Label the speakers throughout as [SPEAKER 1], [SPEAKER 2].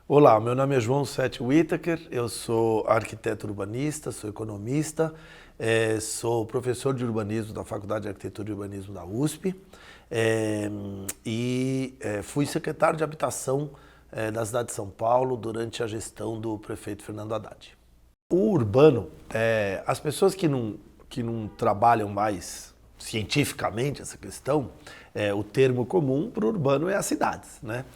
[SPEAKER 1] Olá, meu nome é João Sete Whittaker, eu sou arquiteto urbanista, sou economista, sou professor de urbanismo da Faculdade de Arquitetura e Urbanismo da USP fui secretário de habitação da cidade de São Paulo durante a gestão do prefeito Fernando Haddad. O urbano, as pessoas que não trabalham mais cientificamente essa questão, o termo comum para o urbano é as cidades, né?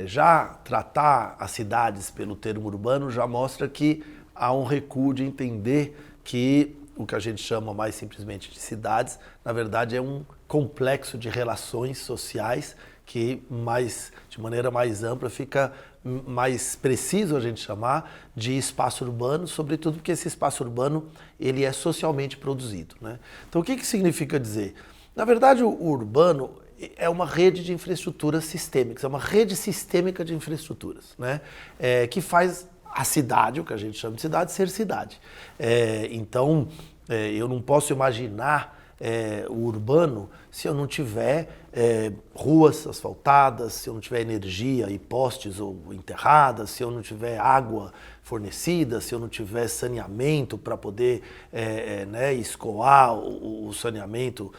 [SPEAKER 1] Já tratar as cidades pelo termo urbano já mostra que há um recuo de entender que o que a gente chama mais simplesmente de cidades, na verdade é um complexo de relações sociais que de maneira mais ampla fica mais preciso a gente chamar de espaço urbano, sobretudo porque esse espaço urbano ele é socialmente produzido, né? Então o que significa dizer? Na verdade o urbano é uma rede de infraestruturas sistêmicas, é uma rede sistêmica de infraestruturas, né? Que faz a cidade, o que a gente chama de cidade, ser cidade. Então eu não posso imaginar o urbano se eu não tiver ruas asfaltadas, se eu não tiver energia e postes ou enterradas, se eu não tiver água fornecida, se eu não tiver saneamento para poder escoar o saneamento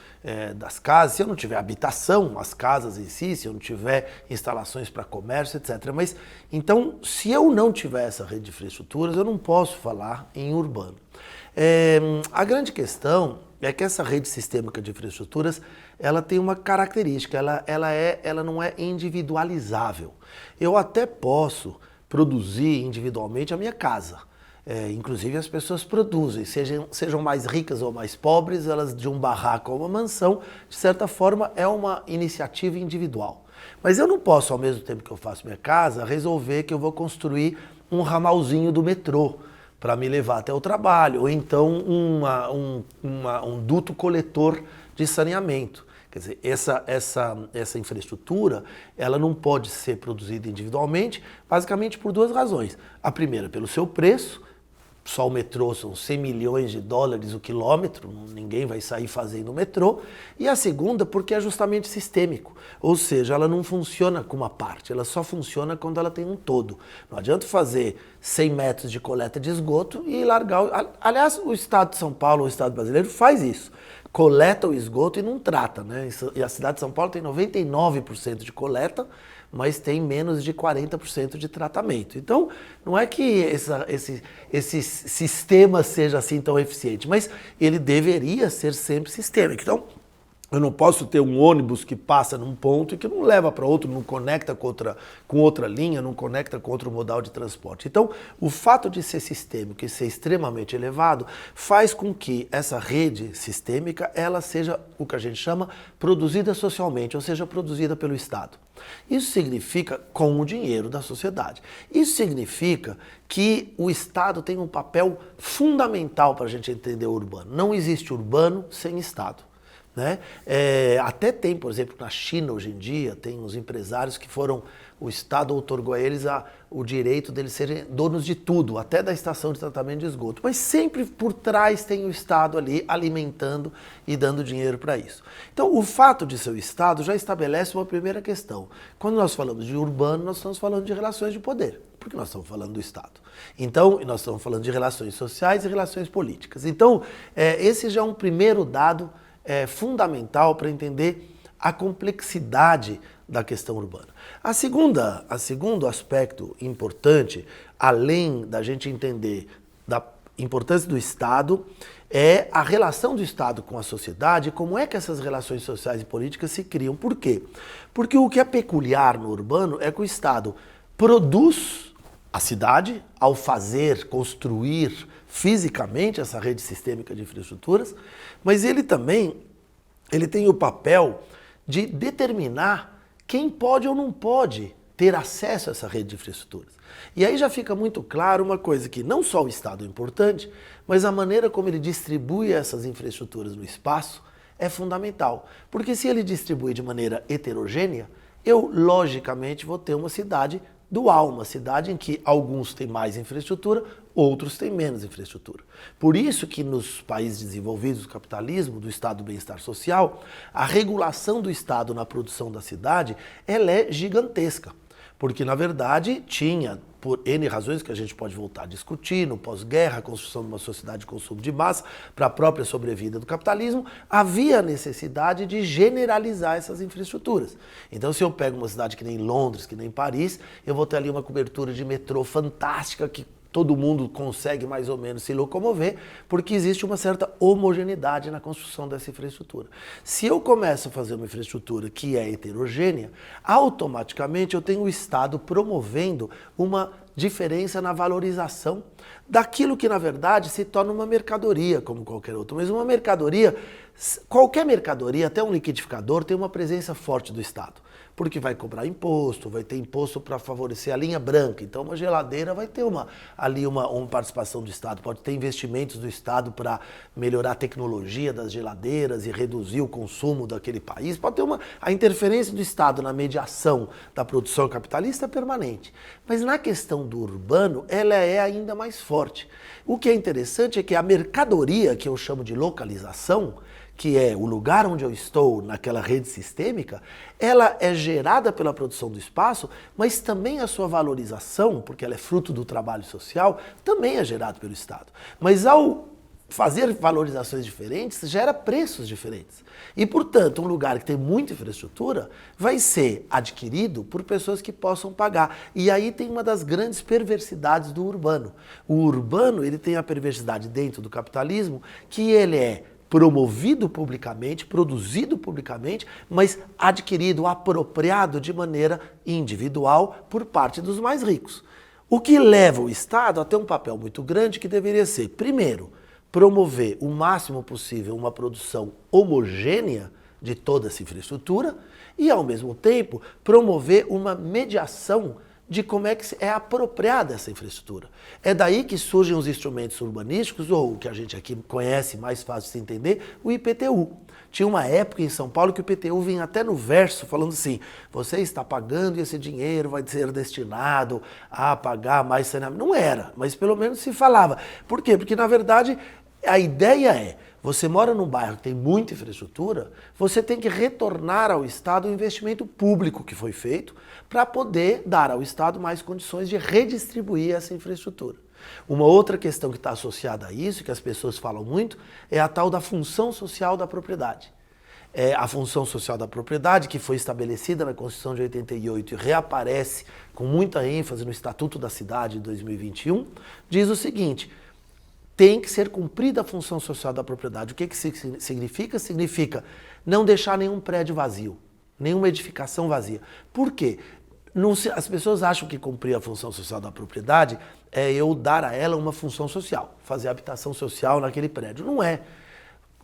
[SPEAKER 1] das casas, se eu não tiver habitação, as casas em si, se eu não tiver instalações para comércio, etc. Mas, então, se eu não tiver essa rede de infraestruturas, eu não posso falar em urbano. A grande questão é que essa rede sistêmica de infraestruturas, ela tem uma característica, ela não é individualizável. Eu até posso produzir individualmente a minha casa. Inclusive as pessoas produzem, sejam mais ricas ou mais pobres, elas de um barraco ou uma mansão, de certa forma é uma iniciativa individual. Mas eu não posso, ao mesmo tempo que eu faço minha casa, resolver que eu vou construir um ramalzinho do metrô para me levar até o trabalho, ou então um duto coletor de saneamento. Quer dizer, essa infraestrutura, ela não pode ser produzida individualmente, basicamente por duas razões. A primeira, pelo seu preço. Só o metrô são 100 milhões de dólares o quilômetro, ninguém vai sair fazendo o metrô. E a segunda, porque é justamente sistêmico, ou seja, ela não funciona com uma parte, ela só funciona quando ela tem um todo. Não adianta fazer 100 metros de coleta de esgoto e largar... Aliás, o Estado de São Paulo, o Estado brasileiro, faz isso. Coleta o esgoto e não trata, né? E a cidade de São Paulo tem 99% de coleta, mas tem menos de 40% de tratamento. Então, não é que esse sistema seja assim tão eficiente, mas ele deveria ser sempre sistêmico. Então, eu não posso ter um ônibus que passa num ponto e que não leva para outro, não conecta com outra linha, não conecta com outro modal de transporte. Então, o fato de ser sistêmico e ser extremamente elevado faz com que essa rede sistêmica ela seja o que a gente chama produzida socialmente, ou seja, produzida pelo Estado. Isso significa com o dinheiro da sociedade. Isso significa que o Estado tem um papel fundamental para a gente entender o urbano. Não existe urbano sem Estado. Né? Até tem, por exemplo, na China hoje em dia, tem uns empresários que o Estado outorgou a eles o direito deles serem donos de tudo, até da estação de tratamento de esgoto. Mas sempre por trás tem o Estado ali alimentando e dando dinheiro para isso. Então, o fato de ser o Estado já estabelece uma primeira questão. Quando nós falamos de urbano, nós estamos falando de relações de poder, porque nós estamos falando do Estado. Então, nós estamos falando de relações sociais e relações políticas. Então, esse já é um primeiro dado fundamental para entender a complexidade da questão urbana. O segundo aspecto importante, além da gente entender da importância do Estado, é a relação do Estado com a sociedade e como é que essas relações sociais e políticas se criam. Por quê? Porque o que é peculiar no urbano é que o Estado produz a cidade ao construir fisicamente essa rede sistêmica de infraestruturas, mas ele tem o papel de determinar quem pode ou não pode ter acesso a essa rede de infraestruturas. E aí já fica muito claro uma coisa, que não só o Estado é importante, mas a maneira como ele distribui essas infraestruturas no espaço é fundamental. Porque se ele distribui de maneira heterogênea, eu logicamente vou ter uma cidade dual, uma cidade em que alguns têm mais infraestrutura, outros têm menos infraestrutura. Por isso que nos países desenvolvidos do capitalismo, do Estado do bem-estar social, a regulação do Estado na produção da cidade, ela é gigantesca. Porque, na verdade, tinha, por N razões que a gente pode voltar a discutir, no pós-guerra, a construção de uma sociedade de consumo de massa, para a própria sobrevida do capitalismo, havia a necessidade de generalizar essas infraestruturas. Então, se eu pego uma cidade que nem Londres, que nem Paris, eu vou ter ali uma cobertura de metrô fantástica, que todo mundo consegue mais ou menos se locomover, porque existe uma certa homogeneidade na construção dessa infraestrutura. Se eu começo a fazer uma infraestrutura que é heterogênea, automaticamente eu tenho o Estado promovendo uma diferença na valorização daquilo que, na verdade, se torna uma mercadoria, como qualquer outra. Mas uma mercadoria, qualquer mercadoria, até um liquidificador, tem uma presença forte do Estado. Porque vai cobrar imposto, vai ter imposto para favorecer a linha branca. Então, uma geladeira vai ter uma participação do Estado. Pode ter investimentos do Estado para melhorar a tecnologia das geladeiras e reduzir o consumo daquele país. Pode ter a interferência do Estado na mediação da produção capitalista é permanente. Mas na questão do urbano, ela é ainda mais forte. O que é interessante é que a mercadoria, que eu chamo de localização, que é o lugar onde eu estou naquela rede sistêmica, ela é gerada pela produção do espaço, mas também a sua valorização, porque ela é fruto do trabalho social, também é gerada pelo Estado. Mas ao fazer valorizações diferentes, gera preços diferentes. E, portanto, um lugar que tem muita infraestrutura vai ser adquirido por pessoas que possam pagar. E aí tem uma das grandes perversidades do urbano. O urbano, ele tem a perversidade dentro do capitalismo, que ele é promovido publicamente, produzido publicamente, mas adquirido, apropriado de maneira individual por parte dos mais ricos. O que leva o Estado a ter um papel muito grande que deveria ser, primeiro, promover o máximo possível uma produção homogênea de toda essa infraestrutura e, ao mesmo tempo, promover uma mediação de como é que é apropriada essa infraestrutura. É daí que surgem os instrumentos urbanísticos, ou o que a gente aqui conhece, mais fácil de se entender, o IPTU. Tinha uma época em São Paulo que o IPTU vinha até no verso falando assim, você está pagando e esse dinheiro vai ser destinado a pagar mais saneamento. Não era, mas pelo menos se falava. Por quê? Porque, na verdade, a ideia é, você mora num bairro que tem muita infraestrutura, você tem que retornar ao Estado o investimento público que foi feito para poder dar ao Estado mais condições de redistribuir essa infraestrutura. Uma outra questão que está associada a isso, que as pessoas falam muito, é a tal da função social da propriedade. A função social da propriedade, que foi estabelecida na Constituição de 88 e reaparece com muita ênfase no Estatuto da Cidade de 2021, diz o seguinte: tem que ser cumprida a função social da propriedade. O que significa? Significa não deixar nenhum prédio vazio, nenhuma edificação vazia. Por quê? As pessoas acham que cumprir a função social da propriedade é eu dar a ela uma função social, fazer habitação social naquele prédio. Não é.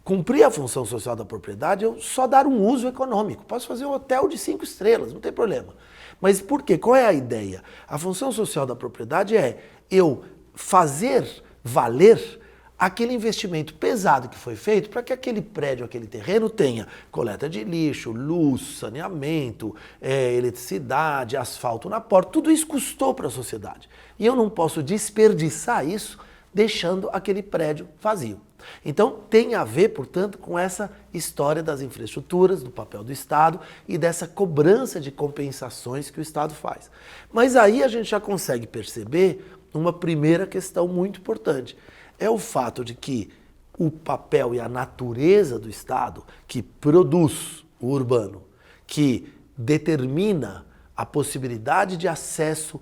[SPEAKER 1] Cumprir a função social da propriedade é eu só dar um uso econômico. Posso fazer um hotel de 5 estrelas, não tem problema. Mas por quê? Qual é a ideia? A função social da propriedade é eu fazer valer aquele investimento pesado que foi feito para que aquele prédio, aquele terreno tenha coleta de lixo, luz, saneamento, eletricidade, asfalto na porta. Tudo isso custou para a sociedade. E eu não posso desperdiçar isso deixando aquele prédio vazio. Então tem a ver, portanto, com essa história das infraestruturas, do papel do Estado e dessa cobrança de compensações que o Estado faz. Mas aí a gente já consegue perceber uma primeira questão muito importante. É o fato de que o papel e a natureza do Estado, que produz o urbano, que determina a possibilidade de acesso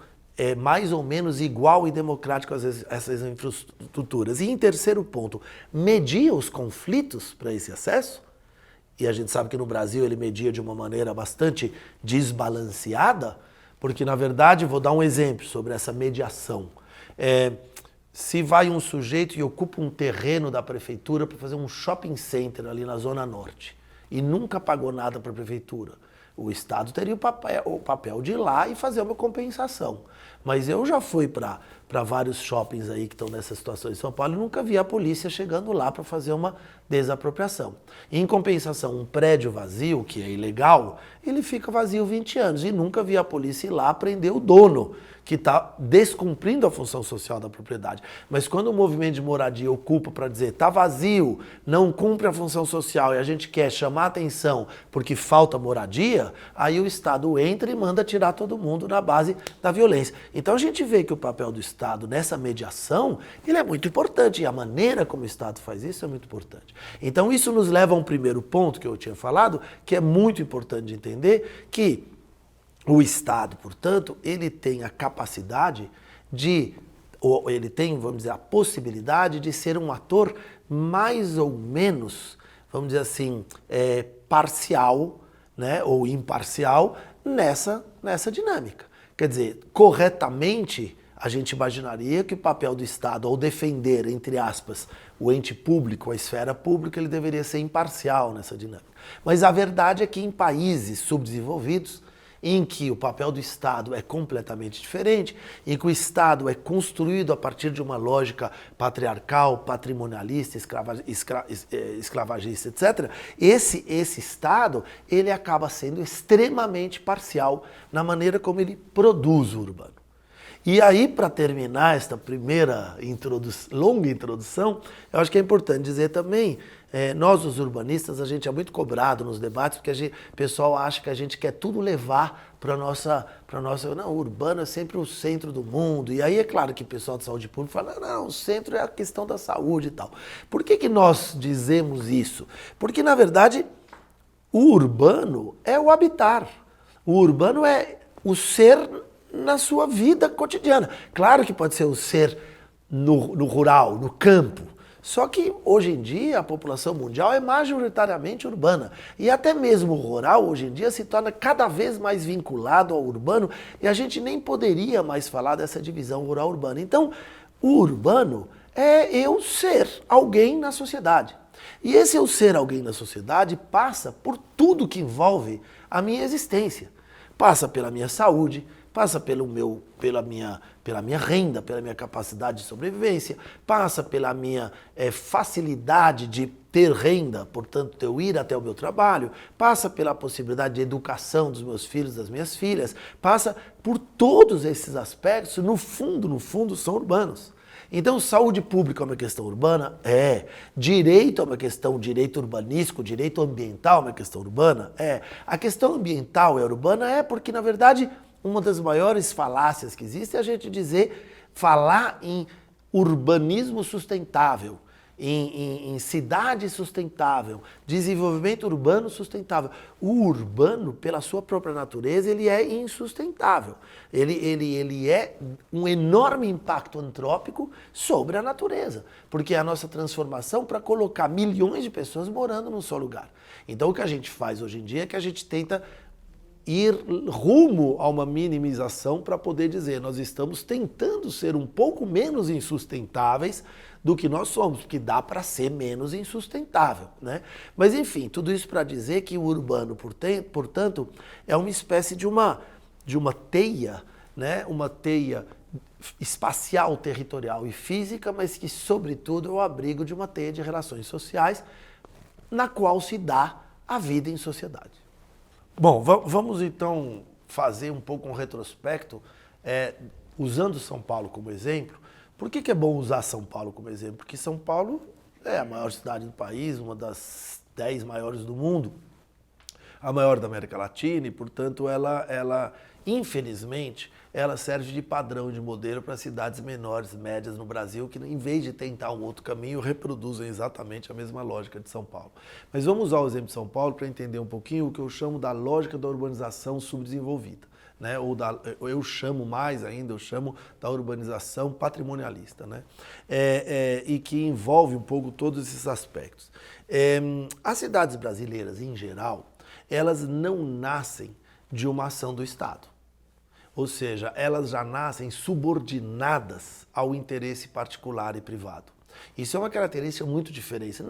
[SPEAKER 1] mais ou menos igual e democrático a essas infraestruturas. E em terceiro ponto, media os conflitos para esse acesso, e a gente sabe que no Brasil ele media de uma maneira bastante desbalanceada, porque na verdade, vou dar um exemplo sobre essa mediação. Se vai um sujeito e ocupa um terreno da prefeitura para fazer um shopping center ali na Zona Norte e nunca pagou nada para a prefeitura, o Estado teria o papel de ir lá e fazer uma compensação. Mas eu já fui para vários shoppings aí que estão nessa situação em São Paulo e nunca vi a polícia chegando lá para fazer uma desapropriação. Em compensação, um prédio vazio, que é ilegal, ele fica vazio 20 anos e nunca vi a polícia ir lá prender o dono, que está descumprindo a função social da propriedade. Mas quando o movimento de moradia ocupa para dizer está vazio, não cumpre a função social e a gente quer chamar atenção porque falta moradia, aí o Estado entra e manda tirar todo mundo na base da violência. Então a gente vê que o papel do Estado nessa mediação, ele é muito importante e a maneira como o Estado faz isso é muito importante. Então isso nos leva a um primeiro ponto que eu tinha falado, que é muito importante de entender, que o Estado, portanto, ele tem a capacidade ou ele tem, vamos dizer, a possibilidade de ser um ator mais ou menos, vamos dizer assim, parcial, né, ou imparcial nessa dinâmica. Quer dizer, corretamente, a gente imaginaria que o papel do Estado, ao defender, entre aspas, o ente público, a esfera pública, ele deveria ser imparcial nessa dinâmica. Mas a verdade é que em países subdesenvolvidos, em que o papel do Estado é completamente diferente, em que o Estado é construído a partir de uma lógica patriarcal, patrimonialista, escravagista, etc., esse Estado, ele acaba sendo extremamente parcial na maneira como ele produz o urbano. E aí, para terminar esta primeira longa introdução, eu acho que é importante dizer também, nós os urbanistas, a gente é muito cobrado nos debates, porque o pessoal acha que a gente quer tudo levar para nossa... Não, o urbano é sempre o centro do mundo. E aí é claro que o pessoal de saúde pública fala, não, o centro é a questão da saúde e tal. Por que nós dizemos isso? Porque, na verdade, o urbano é o habitar. O urbano é o ser na sua vida cotidiana. Claro que pode ser o ser no rural, no campo. Só que hoje em dia a população mundial é majoritariamente urbana. E até mesmo o rural hoje em dia se torna cada vez mais vinculado ao urbano e a gente nem poderia mais falar dessa divisão rural-urbana. Então, o urbano é eu ser alguém na sociedade. E esse eu ser alguém na sociedade passa por tudo que envolve a minha existência. Passa pela minha saúde, passa pela minha renda, pela minha capacidade de sobrevivência, passa pela minha facilidade de ter renda, portanto, de eu ir até o meu trabalho, passa pela possibilidade de educação dos meus filhos, das minhas filhas, passa por todos esses aspectos, no fundo, são urbanos. Então, saúde pública é uma questão urbana? É. Direito é uma questão, direito urbanístico, direito ambiental é uma questão urbana? É. A questão ambiental é urbana? É, porque, na verdade, uma das maiores falácias que existe é a gente falar em urbanismo sustentável, em cidade sustentável, desenvolvimento urbano sustentável. O urbano, pela sua própria natureza, ele é insustentável. Ele é um enorme impacto antrópico sobre a natureza, porque é a nossa transformação para colocar milhões de pessoas morando num só lugar. Então o que a gente faz hoje em dia é que a gente tenta ir rumo a uma minimização para poder dizer nós estamos tentando ser um pouco menos insustentáveis do que nós somos, porque dá para ser menos insustentável, né? Mas enfim, tudo isso para dizer que o urbano, portanto, é uma espécie de uma teia, né? Uma teia espacial, territorial e física, mas que sobretudo é o abrigo de uma teia de relações sociais na qual se dá a vida em sociedade. Bom, vamos então fazer um pouco um retrospecto, usando São Paulo como exemplo. Por que é bom usar São Paulo como exemplo? Porque São Paulo é a maior cidade do país, uma das 10 maiores do mundo, a maior da América Latina e, portanto, ela infelizmente, ela serve de padrão, de modelo para cidades menores, médias no Brasil, que em vez de tentar um outro caminho, reproduzem exatamente a mesma lógica de São Paulo. Mas vamos usar o exemplo de São Paulo para entender um pouquinho o que eu chamo da lógica da urbanização subdesenvolvida. Né? Eu chamo da urbanização patrimonialista, né? E que envolve um pouco todos esses aspectos. As cidades brasileiras, em geral, elas não nascem de uma ação do Estado. Ou seja, elas já nascem subordinadas ao interesse particular e privado. Isso é uma característica muito diferente.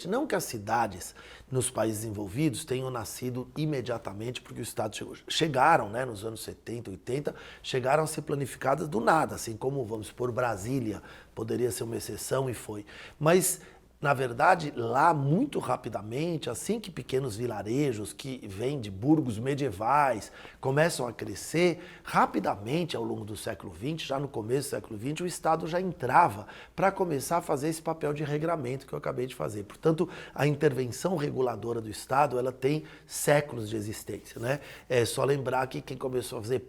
[SPEAKER 1] Não que as cidades nos países desenvolvidos tenham nascido imediatamente porque o Estado chegou. Chegaram, né, nos anos 70, 80, chegaram a ser planificadas do nada, assim como, vamos supor, Brasília poderia ser uma exceção e foi. Mas Na verdade, lá muito rapidamente, assim que pequenos vilarejos que vêm de burgos medievais começam a crescer, rapidamente ao longo do século XX, já no começo do século XX, o Estado já entrava para começar a fazer esse papel de regramento que eu acabei de fazer. Portanto, a intervenção reguladora do Estado, ela tem séculos de existência, né? É só lembrar que quem começou a fazer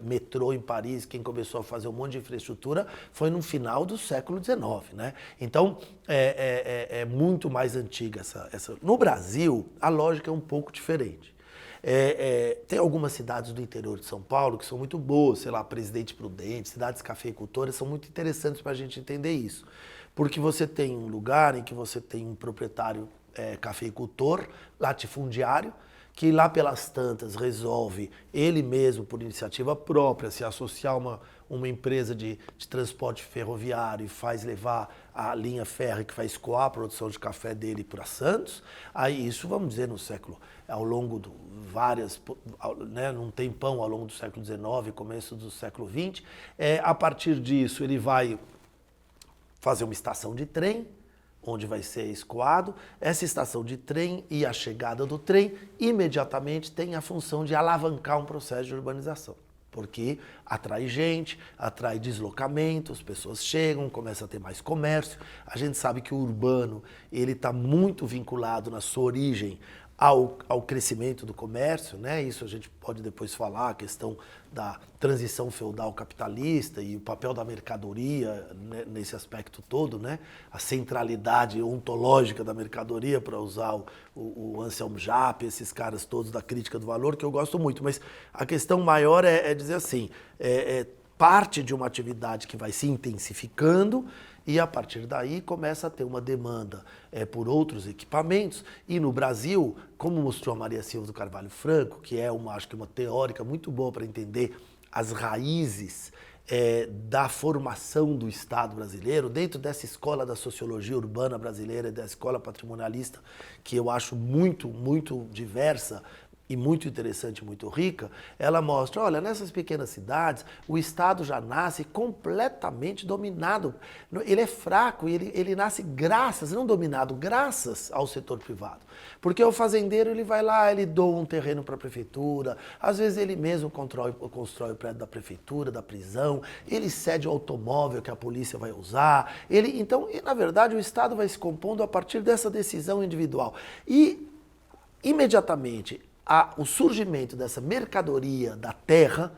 [SPEAKER 1] metrô em Paris, quem começou a fazer um monte de infraestrutura, foi no final do século XIX, né? Então, é muito mais antiga essa. No Brasil, a lógica é um pouco diferente. Tem algumas cidades do interior de São Paulo que são muito boas, sei lá, Presidente Prudente, cidades cafeicultoras, são muito interessantes para a gente entender isso. Porque você tem um lugar em que você tem um proprietário cafeicultor, latifundiário, que lá pelas tantas resolve ele mesmo, por iniciativa própria, se associar a uma empresa de transporte ferroviário e faz levar a linha férrea que vai escoar a produção de café dele para Santos. Aí isso, vamos dizer, no século, ao longo de num tempão ao longo do século XIX, começo do século XX, a partir disso ele vai fazer uma estação de trem, onde vai ser escoado. Essa estação de trem e a chegada do trem imediatamente tem a função de alavancar um processo de urbanização, porque atrai gente, atrai deslocamento, as pessoas chegam, começa a ter mais comércio. A gente sabe que o urbano ele está muito vinculado na sua origem ao crescimento do comércio, né? Isso a gente pode depois falar, a questão da transição feudal capitalista e o papel da mercadoria, né, nesse aspecto todo, né? A centralidade ontológica da mercadoria, para usar o Anselm Japp, esses caras todos da crítica do valor, que eu gosto muito. Mas a questão maior é dizer assim, parte de uma atividade que vai se intensificando e a partir daí começa a ter uma demanda por outros equipamentos. E no Brasil, como mostrou a Maria Silva do Carvalho Franco, que é acho que uma teórica muito boa para entender as raízes da formação do Estado brasileiro, dentro dessa escola da sociologia urbana brasileira, da escola patrimonialista, que eu acho muito, muito diversa, e muito interessante, muito rica, ela mostra, olha, nessas pequenas cidades, o Estado já nasce completamente dominado. Ele é fraco, ele nasce não dominado, graças ao setor privado. Porque o fazendeiro, ele vai lá, ele doa um terreno para a prefeitura, às vezes ele mesmo constrói o prédio da prefeitura, da prisão, ele cede o automóvel que a polícia vai usar. Então, na verdade, o Estado vai se compondo a partir dessa decisão individual. E, imediatamente, o surgimento dessa mercadoria da terra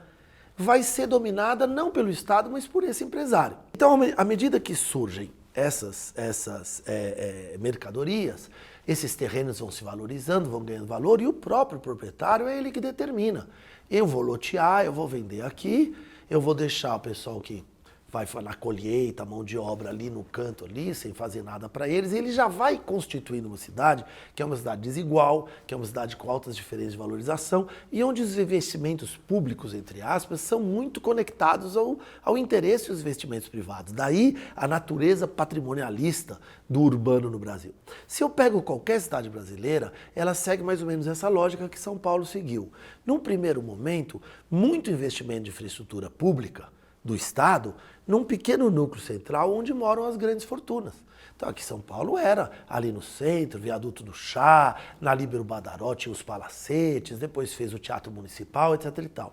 [SPEAKER 1] vai ser dominada não pelo Estado, mas por esse empresário. Então, à medida que surgem essas mercadorias, esses terrenos vão se valorizando, vão ganhando valor, e o próprio proprietário é ele que determina. Eu vou lotear, eu vou vender aqui, eu vou deixar o pessoal que vai na colheita, mão de obra ali no canto ali, sem fazer nada para eles, e ele já vai constituindo uma cidade que é uma cidade desigual, que é uma cidade com altas diferenças de valorização e onde os investimentos públicos, entre aspas, são muito conectados ao interesse dos investimentos privados. Daí a natureza patrimonialista do urbano no Brasil. Se eu pego qualquer cidade brasileira, ela segue mais ou menos essa lógica que São Paulo seguiu. Num primeiro momento, muito investimento de infraestrutura pública do Estado num pequeno núcleo central onde moram as grandes fortunas. Então aqui São Paulo era ali no centro, Viaduto do Chá, na Líbero Badaró tinha os palacetes, depois fez o Teatro Municipal, etc. e tal.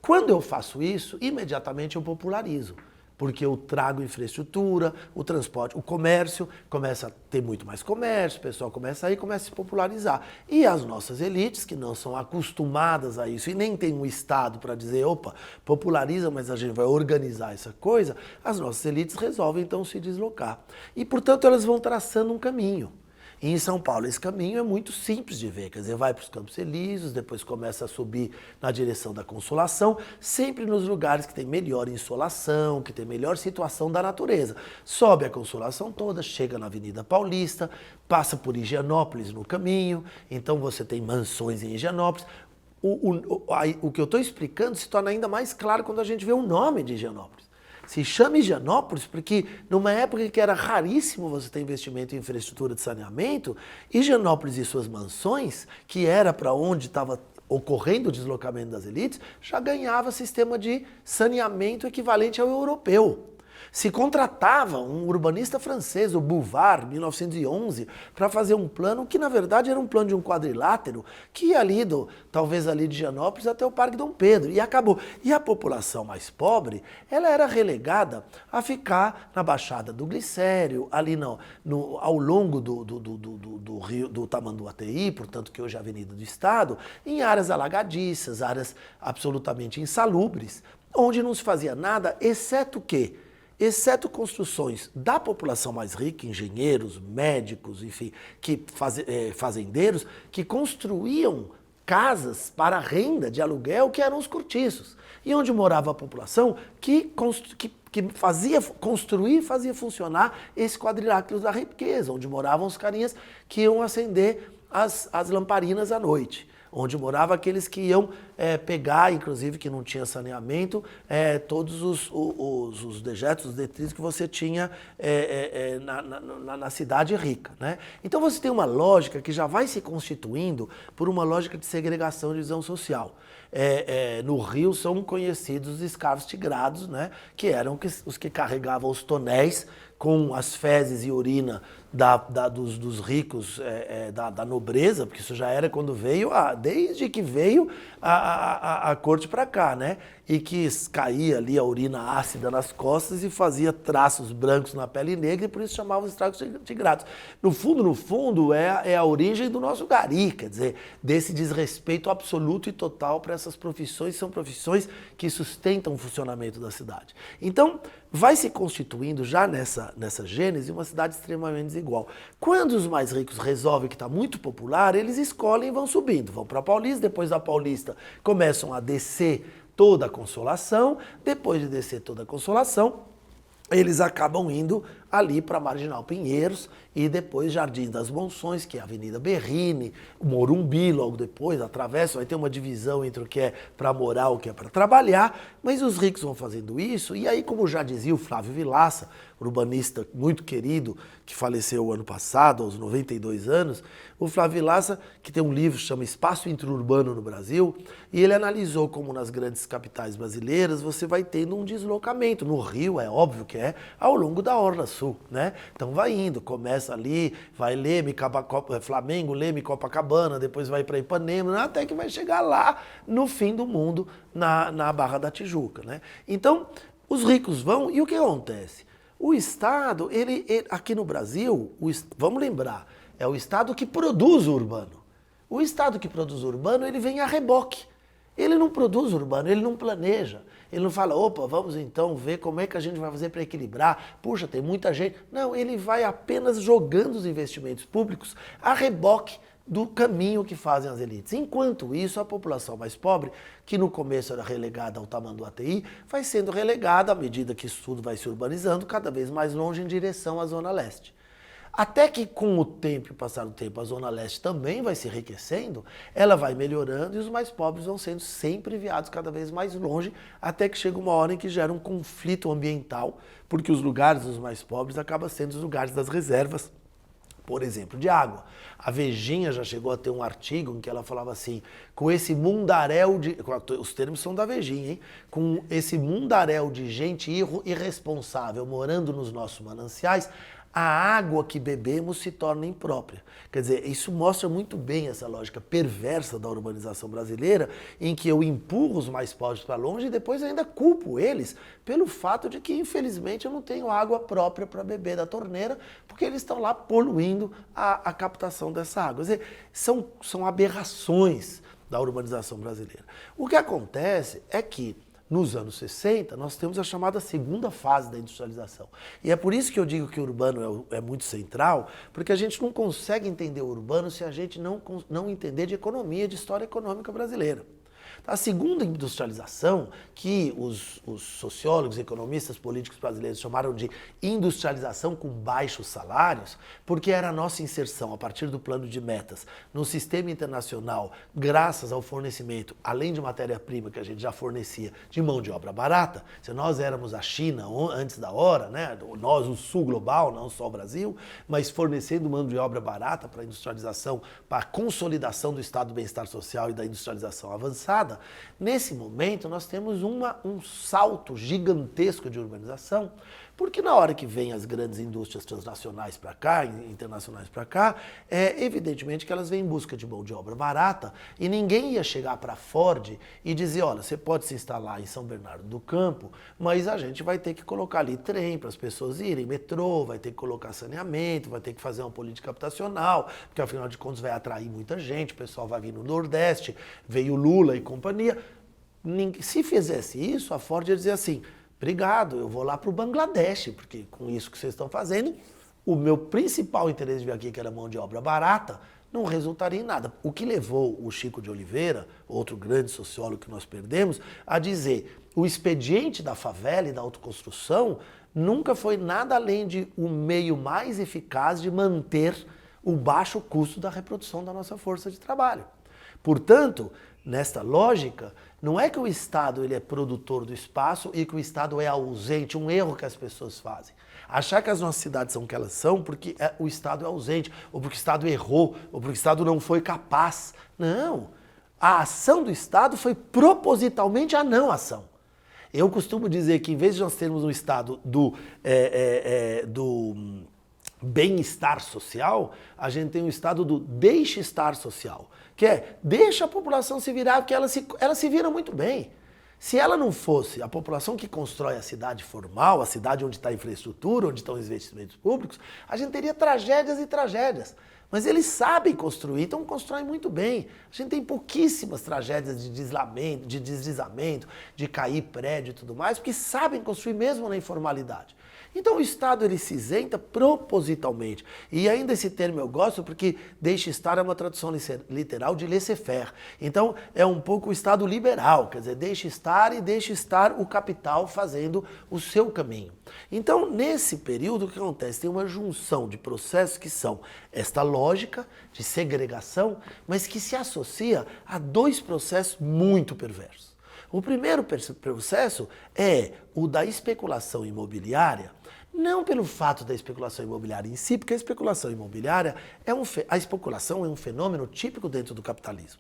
[SPEAKER 1] Quando eu faço isso, imediatamente eu popularizo. Porque eu trago infraestrutura, o transporte, o comércio, começa a ter muito mais comércio, o pessoal começa a ir, começa a se popularizar. E as nossas elites, que não são acostumadas a isso e nem tem um Estado para dizer, opa, populariza, mas a gente vai organizar essa coisa, as nossas elites resolvem então se deslocar. E, portanto, elas vão traçando um caminho. E em São Paulo esse caminho é muito simples de ver, quer dizer, vai para os Campos Elíseos, depois começa a subir na direção da Consolação, sempre nos lugares que tem melhor insolação, que tem melhor situação da natureza. Sobe a Consolação toda, chega na Avenida Paulista, passa por Higienópolis no caminho, então você tem mansões em Higienópolis. O que eu estou explicando se torna ainda mais claro quando a gente vê o nome de Higienópolis. Se chama Higienópolis porque numa época que era raríssimo você ter investimento em infraestrutura de saneamento, Higienópolis e suas mansões, que era para onde estava ocorrendo o deslocamento das elites, já ganhava sistema de saneamento equivalente ao europeu. Se contratava um urbanista francês, o Bouvard, 1911, para fazer um plano que, na verdade, era um plano de um quadrilátero que ia ali, talvez ali de Higienópolis até o Parque Dom Pedro, e acabou. E a população mais pobre, ela era relegada a ficar na Baixada do Glicério, ali ao longo do rio do Tamanduateí, portanto, que hoje é a Avenida do Estado, em áreas alagadiças, áreas absolutamente insalubres, onde não se fazia nada, exceto construções da população mais rica, engenheiros, médicos, enfim, fazendeiros, que construíam casas para renda de aluguel, que eram os cortiços. E onde morava a população que fazia construir, fazia funcionar esse quadrilátero da riqueza, onde moravam os carinhas que iam acender as lamparinas à noite, onde moravam aqueles que iam pegar, inclusive que não tinha saneamento, todos os dejetos, os detritos que você tinha na cidade rica, né? Então você tem uma lógica que já vai se constituindo por uma lógica de segregação e divisão social. No Rio são conhecidos os escravos tigrados, né? Que eram os que carregavam os tonéis com as fezes e urina dos ricos, da nobreza, porque isso já era quando veio, desde que veio a corte para cá, né? E que caía ali a urina ácida nas costas e fazia traços brancos na pele negra, e por isso chamavam os escravos tigrados. No fundo, é a origem do nosso gari, quer dizer, desse desrespeito absoluto e total para essas profissões, são profissões que sustentam o funcionamento da cidade. Então, vai se constituindo já nessa gênese uma cidade extremamente desigual. Quando os mais ricos resolvem que está muito popular, eles escolhem e vão subindo. Vão para a Paulista, depois da Paulista começam a descer toda a Consolação, depois de descer toda a Consolação, eles acabam indo ali para Marginal Pinheiros e depois Jardim das Monções, que é a Avenida Berrini, Morumbi logo depois, atravessa, vai ter uma divisão entre o que é para morar e o que é para trabalhar, mas os ricos vão fazendo isso, e aí, como já dizia o Flávio Vilaça, urbanista muito querido, que faleceu ano passado, aos 92 anos, o Flávio Vilaça, que tem um livro que chama Espaço Interurbano no Brasil, e ele analisou como nas grandes capitais brasileiras você vai tendo um deslocamento. No Rio, é óbvio que ao longo da Orla Sul, né? Então vai indo, começa ali, vai Leme, Flamengo, Leme, Copacabana, depois vai para Ipanema, até que vai chegar lá no fim do mundo, na Barra da Tijuca, né? Então, os ricos vão, e o que acontece? O Estado, aqui no Brasil, vamos lembrar, é o Estado que produz o urbano. O Estado que produz o urbano, ele vem a reboque. Ele não produz urbano, ele não planeja. Ele não fala, opa, vamos então ver como é que a gente vai fazer para equilibrar. Puxa, tem muita gente. Não, ele vai apenas jogando os investimentos públicos a reboque do caminho que fazem as elites. Enquanto isso, a população mais pobre, que no começo era relegada ao Tamanduateí, vai sendo relegada à medida que isso tudo vai se urbanizando, cada vez mais longe em direção à Zona Leste. Até que com o tempo, passar do tempo, a Zona Leste também vai se enriquecendo, ela vai melhorando e os mais pobres vão sendo sempre enviados cada vez mais longe, até que chega uma hora em que gera um conflito ambiental, porque os lugares dos mais pobres acabam sendo os lugares das reservas, por exemplo, de água. A Vejinha já chegou a ter um artigo em que ela falava assim, com esse mundaréu de... Os termos são da Vejinha, hein? Com esse mundaréu de gente irresponsável morando nos nossos mananciais, a água que bebemos se torna imprópria. Quer dizer, isso mostra muito bem essa lógica perversa da urbanização brasileira, em que eu empurro os mais pobres para longe e depois ainda culpo eles pelo fato de que, infelizmente, eu não tenho água própria para beber da torneira, porque eles estão lá poluindo a captação dessa água. Quer dizer, são aberrações da urbanização brasileira. O que acontece é que, nos anos 60, nós temos a chamada segunda fase da industrialização. E é por isso que eu digo que o urbano é muito central, porque a gente não consegue entender o urbano se a gente não entender de economia, de história econômica brasileira. A segunda industrialização, que os sociólogos, economistas, políticos brasileiros chamaram de industrialização com baixos salários, porque era a nossa inserção a partir do plano de metas no sistema internacional, graças ao fornecimento, além de matéria-prima que a gente já fornecia, de mão de obra barata. Se nós éramos a China antes da hora, né? Nós, o sul global, não só o Brasil, mas fornecendo mão de obra barata para a industrialização, para a consolidação do estado do bem-estar social e da industrialização avançada. Nesse momento, nós temos um salto gigantesco de urbanização, Porque na hora que vem as grandes indústrias transnacionais para cá, internacionais para cá, evidentemente que elas vêm em busca de mão de obra barata e ninguém ia chegar para a Ford e dizer, olha, você pode se instalar em São Bernardo do Campo, mas a gente vai ter que colocar ali trem para as pessoas irem, metrô, vai ter que colocar saneamento, vai ter que fazer uma política habitacional, porque afinal de contas vai atrair muita gente, o pessoal vai vir no Nordeste, veio Lula e companhia. Se fizesse isso, a Ford ia dizer assim, obrigado, eu vou lá para o Bangladesh, porque com isso que vocês estão fazendo, o meu principal interesse de vir aqui, que era mão de obra barata, não resultaria em nada. O que levou o Chico de Oliveira, outro grande sociólogo que nós perdemos, a dizer o expediente da favela e da autoconstrução nunca foi nada além de um meio mais eficaz de manter o baixo custo da reprodução da nossa força de trabalho. Portanto, nesta lógica, não é que o Estado ele é produtor do espaço e que o Estado é ausente, um erro que as pessoas fazem. Achar que as nossas cidades são o que elas são porque o Estado é ausente, ou porque o Estado errou, ou porque o Estado não foi capaz. Não. A ação do Estado foi propositalmente a não ação. Eu costumo dizer que em vez de nós termos um Estado do bem-estar social, a gente tem um estado do deixe-estar social, que é deixa a população se virar, porque ela se vira muito bem. Se ela não fosse a população que constrói a cidade formal, a cidade onde está a infraestrutura, onde estão os investimentos públicos, a gente teria tragédias e tragédias. Mas eles sabem construir, então constroem muito bem. A gente tem pouquíssimas tragédias de deslizamento, de cair prédio e tudo mais, porque sabem construir mesmo na informalidade. Então o Estado ele se isenta propositalmente. E ainda esse termo eu gosto porque deixe estar é uma tradução literal de laissez-faire. Então é um pouco o Estado liberal, quer dizer, deixe estar e deixe estar o capital fazendo o seu caminho. Então nesse período o que acontece? Tem uma junção de processos que são esta lógica de segregação, mas que se associa a dois processos muito perversos. O primeiro processo é o da especulação imobiliária, não pelo fato da especulação imobiliária em si, porque a especulação imobiliária a especulação é um fenômeno típico dentro do capitalismo.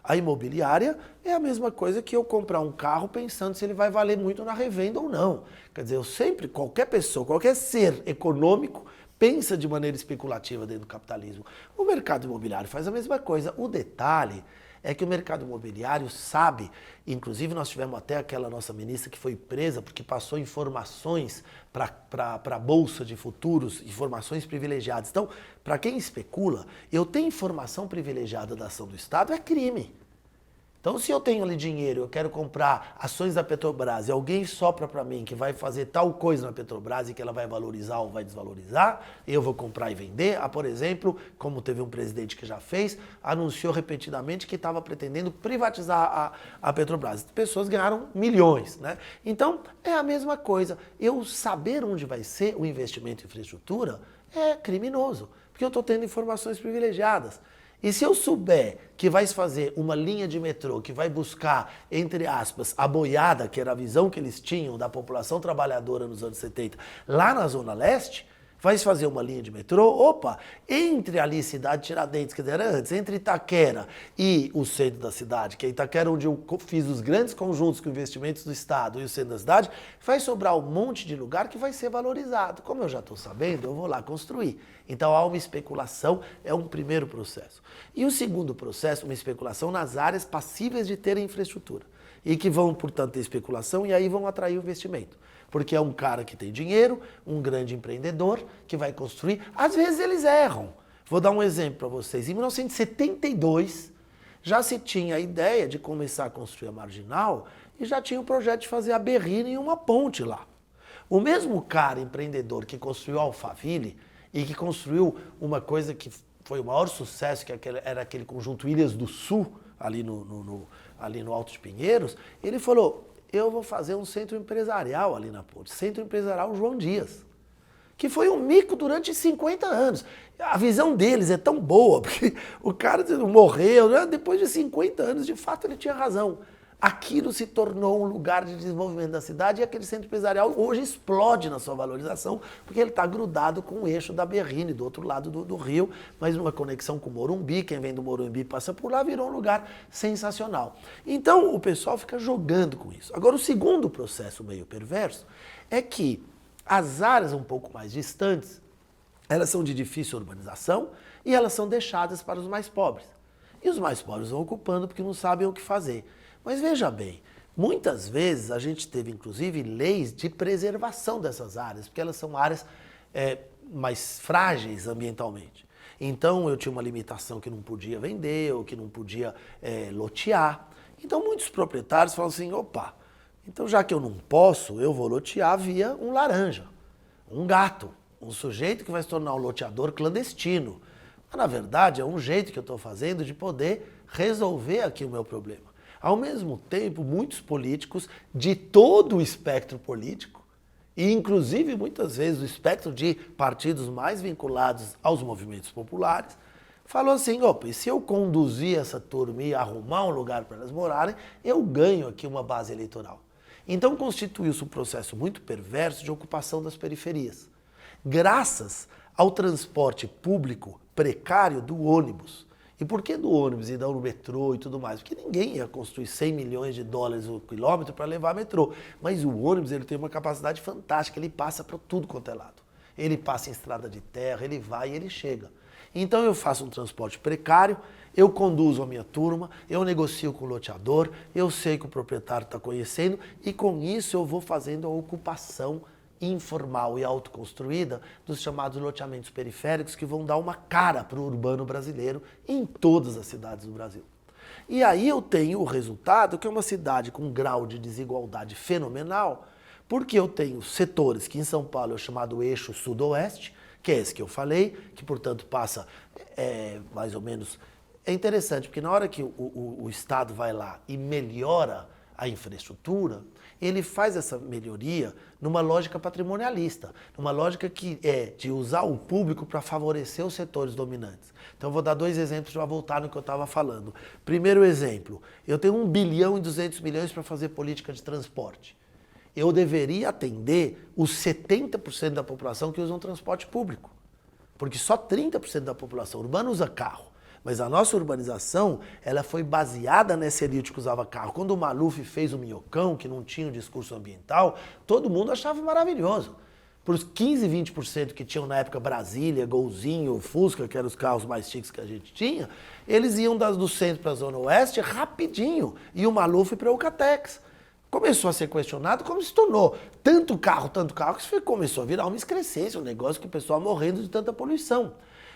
[SPEAKER 1] A imobiliária é a mesma coisa que eu comprar um carro pensando se ele vai valer muito na revenda ou não. Quer dizer, qualquer pessoa, qualquer ser econômico pensa de maneira especulativa dentro do capitalismo. O mercado imobiliário faz a mesma coisa. O detalhe é que o mercado imobiliário sabe, inclusive nós tivemos até aquela nossa ministra que foi presa porque passou informações para a Bolsa de Futuros, informações privilegiadas. Então, para quem especula, eu tenho informação privilegiada da ação do Estado, é crime. Então, se eu tenho ali dinheiro, eu quero comprar ações da Petrobras e alguém sopra para mim que vai fazer tal coisa na Petrobras e que ela vai valorizar ou vai desvalorizar, eu vou comprar e vender. Por exemplo, como teve um presidente que já fez, anunciou repetidamente que estava pretendendo privatizar a Petrobras. As pessoas ganharam milhões, né? Então, é a mesma coisa. Eu saber onde vai ser o investimento em infraestrutura é criminoso, porque eu estou tendo informações privilegiadas. E se eu souber que vai fazer uma linha de metrô que vai buscar, entre aspas, a boiada, que era a visão que eles tinham da população trabalhadora nos anos 70, lá na Zona Leste, vai fazer uma linha de metrô, opa, entre ali Cidade Tiradentes, quer dizer, era antes, entre Itaquera e o centro da cidade, que é Itaquera onde eu fiz os grandes conjuntos com investimentos do Estado e o centro da cidade, vai sobrar um monte de lugar que vai ser valorizado. Como eu já estou sabendo, eu vou lá construir. Então há uma especulação, é um primeiro processo. E o segundo processo, uma especulação nas áreas passíveis de ter infraestrutura. E que vão, portanto, ter especulação e aí vão atrair o investimento. Porque é um cara que tem dinheiro, um grande empreendedor, que vai construir. Às vezes eles erram. Vou dar um exemplo para vocês. Em 1972, já se tinha a ideia de começar a construir a Marginal e já tinha o projeto de fazer a Berrini e uma ponte lá. O mesmo cara empreendedor que construiu a Alphaville e que construiu uma coisa que foi o maior sucesso, que era aquele conjunto Ilhas do Sul, ali no Alto de Pinheiros, ele falou, eu vou fazer um centro empresarial ali na ponte, Centro Empresarial João Dias, que foi um mico durante 50 anos. A visão deles é tão boa, porque o cara morreu, né? Depois de 50 anos, de fato ele tinha razão. Aquilo se tornou um lugar de desenvolvimento da cidade e aquele centro empresarial hoje explode na sua valorização, porque ele está grudado com o eixo da Berrini, do outro lado do rio, mas numa conexão com o Morumbi, quem vem do Morumbi passa por lá, virou um lugar sensacional. Então o pessoal fica jogando com isso. Agora o segundo processo meio perverso é que As áreas um pouco mais distantes, elas são de difícil urbanização e elas são deixadas para os mais pobres. E os mais pobres vão ocupando porque não sabem o que fazer. Mas veja bem, muitas vezes a gente teve inclusive leis de preservação dessas áreas, porque elas são áreas mais frágeis ambientalmente. Então eu tinha uma limitação que não podia vender ou que não podia lotear. Então muitos proprietários falam assim, opa, então já que eu não posso, eu vou lotear via um laranja, um gato, um sujeito que vai se tornar um loteador clandestino. Mas, na verdade, é um jeito que eu estou fazendo de poder resolver aqui o meu problema. Ao mesmo tempo, muitos políticos de todo o espectro político, e inclusive muitas vezes o espectro de partidos mais vinculados aos movimentos populares, falou assim, opa, e se eu conduzir essa turma e arrumar um lugar para elas morarem, eu ganho aqui uma base eleitoral. Então constituiu-se um processo muito perverso de ocupação das periferias, graças ao transporte público precário do ônibus. E por que do ônibus e não do metrô e tudo mais? Porque ninguém ia construir 100 milhões de dólares o quilômetro para levar metrô. Mas o ônibus ele tem uma capacidade fantástica, ele passa para tudo quanto é lado. Ele passa em estrada de terra, ele vai e ele chega. Então eu faço um transporte precário, eu conduzo a minha turma, eu negocio com o loteador, eu sei que o proprietário está conhecendo e com isso eu vou fazendo a ocupação informal e autoconstruída dos chamados loteamentos periféricos que vão dar uma cara para o urbano brasileiro em todas as cidades do Brasil. E aí eu tenho o resultado que é uma cidade com um grau de desigualdade fenomenal, porque eu tenho setores que em São Paulo é o chamado eixo sudoeste, que é esse que eu falei, que portanto passa mais ou menos... É interessante, porque na hora que o Estado vai lá e melhora a infraestrutura, ele faz essa melhoria numa lógica patrimonialista, numa lógica que é de usar o público para favorecer os setores dominantes. Então eu vou dar 2 exemplos para voltar no que eu estava falando. Primeiro exemplo, eu tenho 1 bilhão e 200 milhões para fazer política de transporte. Eu deveria atender os 70% da população que usam transporte público, porque só 30% da população urbana usa carro. Mas a nossa urbanização, ela foi baseada nessa elite que usava carro. Quando o Maluf fez o Minhocão, que não tinha um discurso ambiental, todo mundo achava maravilhoso. Para os 15, 20% que tinham na época Brasília, Golzinho, Fusca, que eram os carros mais chiques que a gente tinha, eles iam do centro para a zona oeste rapidinho. E o Maluf para o Eucatex. Começou a ser questionado como se tornou tanto carro, que começou a virar uma excrescência, um negócio que o pessoal morrendo de tanta poluição.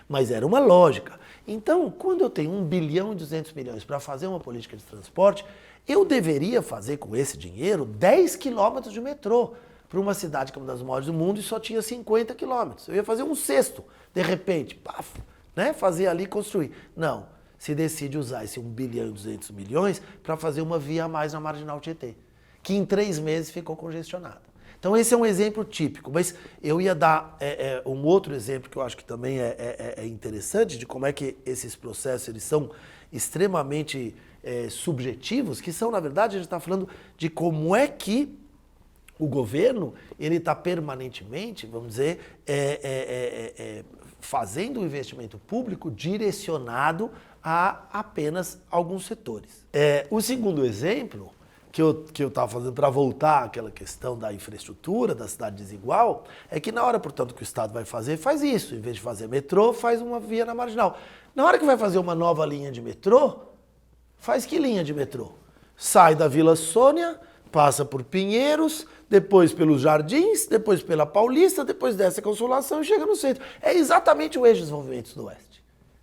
[SPEAKER 1] Mas era uma lógica. Então, quando eu tenho 1 bilhão e 200 milhões para fazer uma política de transporte, eu deveria fazer com esse dinheiro 10 quilômetros de metrô para uma cidade que é uma das maiores do mundo e só tinha 50 quilômetros. Eu ia fazer um sexto, de repente, paf, né? Fazer ali e construir. Não, se decide usar esse 1 bilhão e 200 milhões para fazer uma via a mais na Marginal Tietê, que em 3 meses ficou congestionada. Então esse é um exemplo típico, mas eu ia dar um outro exemplo que eu acho que também é interessante de como é que esses processos eles são extremamente subjetivos, que são, na verdade, a gente está falando de como é que o governo ele está permanentemente, vamos dizer, fazendo um investimento público direcionado a apenas alguns setores. O segundo exemplo que eu estava fazendo para voltar àquela questão da infraestrutura, da cidade desigual, é que na hora, portanto, que o Estado vai fazer, faz isso. Em vez de fazer metrô, faz uma via na Marginal. Na hora que vai fazer uma nova linha de metrô, faz que linha de metrô? Sai da Vila Sônia, passa por Pinheiros, depois pelos Jardins, depois pela Paulista, depois desce a Consolação e chega no centro. É exatamente o eixo dos movimentos do Oeste.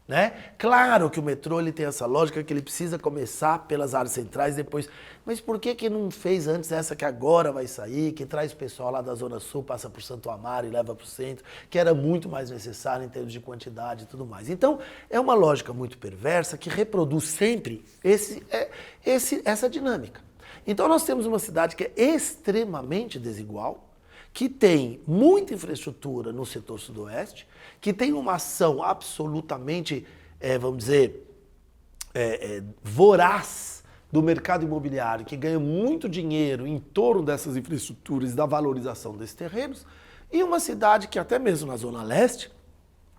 [SPEAKER 1] Né? Claro que o metrô ele tem essa lógica que ele precisa começar pelas áreas centrais depois, mas por que não fez antes essa que agora vai sair, que traz o pessoal lá da Zona Sul, passa por Santo Amaro e leva para o centro, que era muito mais necessário em termos de quantidade e tudo mais. Então é uma lógica muito perversa que reproduz sempre essa dinâmica. Então nós temos uma cidade que é extremamente desigual, que tem muita infraestrutura no setor sudoeste, que tem uma ação absolutamente, vamos dizer, voraz do mercado imobiliário, que ganha muito dinheiro em torno dessas infraestruturas e da valorização desses terrenos, e uma cidade que até mesmo na Zona Leste,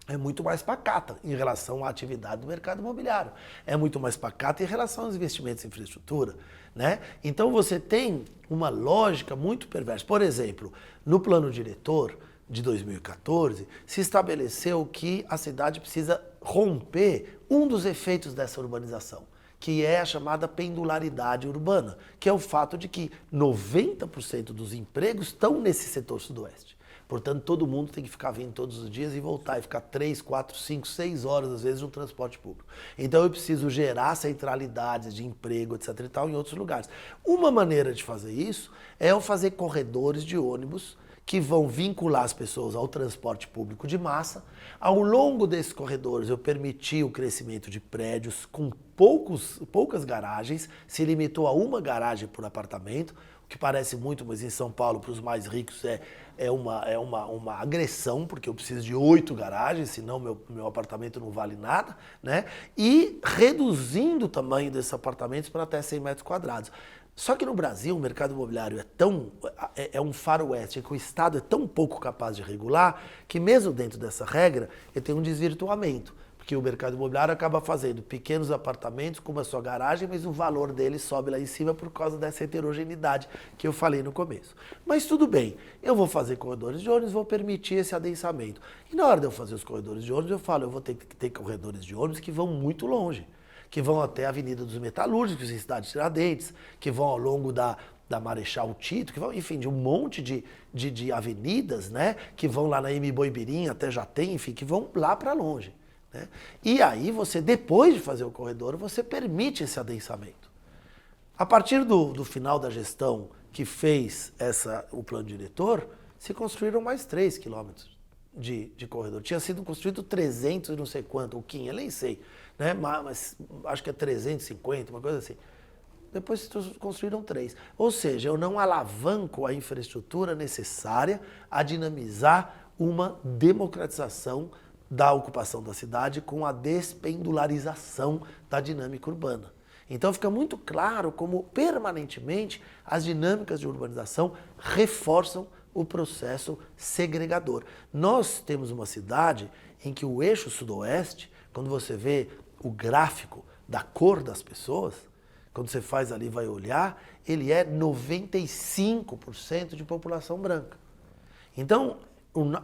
[SPEAKER 1] é muito mais pacata em relação à atividade do mercado imobiliário. É muito mais pacata em relação aos investimentos em infraestrutura, né? Então você tem uma lógica muito perversa. Por exemplo, no plano diretor de 2014, se estabeleceu que a cidade precisa romper um dos efeitos dessa urbanização, que é a chamada pendularidade urbana, que é o fato de que 90% dos empregos estão nesse setor sudoeste. Portanto, todo mundo tem que ficar vindo todos os dias e voltar, e ficar 3, 4, 5, 6 horas, às vezes, no transporte público. Então, eu preciso gerar centralidades de emprego, etc. e tal, em outros lugares. Uma maneira de fazer isso é eu fazer corredores de ônibus que vão vincular as pessoas ao transporte público de massa. Ao longo desses corredores, eu permiti o crescimento de prédios com poucas garagens, se limitou a uma garagem por apartamento, o que parece muito, mas em São Paulo, para os mais ricos, é uma agressão, porque eu preciso de 8 garagens, senão meu apartamento não vale nada, né? E reduzindo o tamanho desses apartamentos para até 100 metros quadrados. Só que no Brasil o mercado imobiliário é um faroeste, que o Estado é tão pouco capaz de regular, que mesmo dentro dessa regra, ele tem um desvirtuamento. Porque o mercado imobiliário acaba fazendo pequenos apartamentos com uma só garagem, mas o valor deles sobe lá em cima por causa dessa heterogeneidade que eu falei no começo. Mas tudo bem, eu vou fazer corredores de ônibus, vou permitir esse adensamento. E na hora de eu fazer os corredores de ônibus, eu falo, eu vou ter que ter corredores de ônibus que vão muito longe, que vão até a Avenida dos Metalúrgicos, em Cidade Tiradentes, que vão ao longo da Marechal Tito, que vão, enfim, de um monte de avenidas, né, que vão lá na Imboimirim, até Jatem, enfim, que vão lá para longe. Né? E aí você, depois de fazer o corredor, você permite esse adensamento. A partir do final da gestão que fez o plano diretor, se construíram mais 3 quilômetros de corredor. Tinha sido construído 300 e não sei quanto, ou 500, eu nem sei, né? Mas acho que é 350, uma coisa assim. Depois se construíram 3. Ou seja, eu não alavanco a infraestrutura necessária a dinamizar uma democratização da ocupação da cidade com a despendularização da dinâmica urbana. Então fica muito claro como permanentemente as dinâmicas de urbanização reforçam o processo segregador. Nós temos uma cidade em que o eixo sudoeste, quando você vê o gráfico da cor das pessoas, quando você faz ali, vai olhar, ele é 95% de população branca. Então,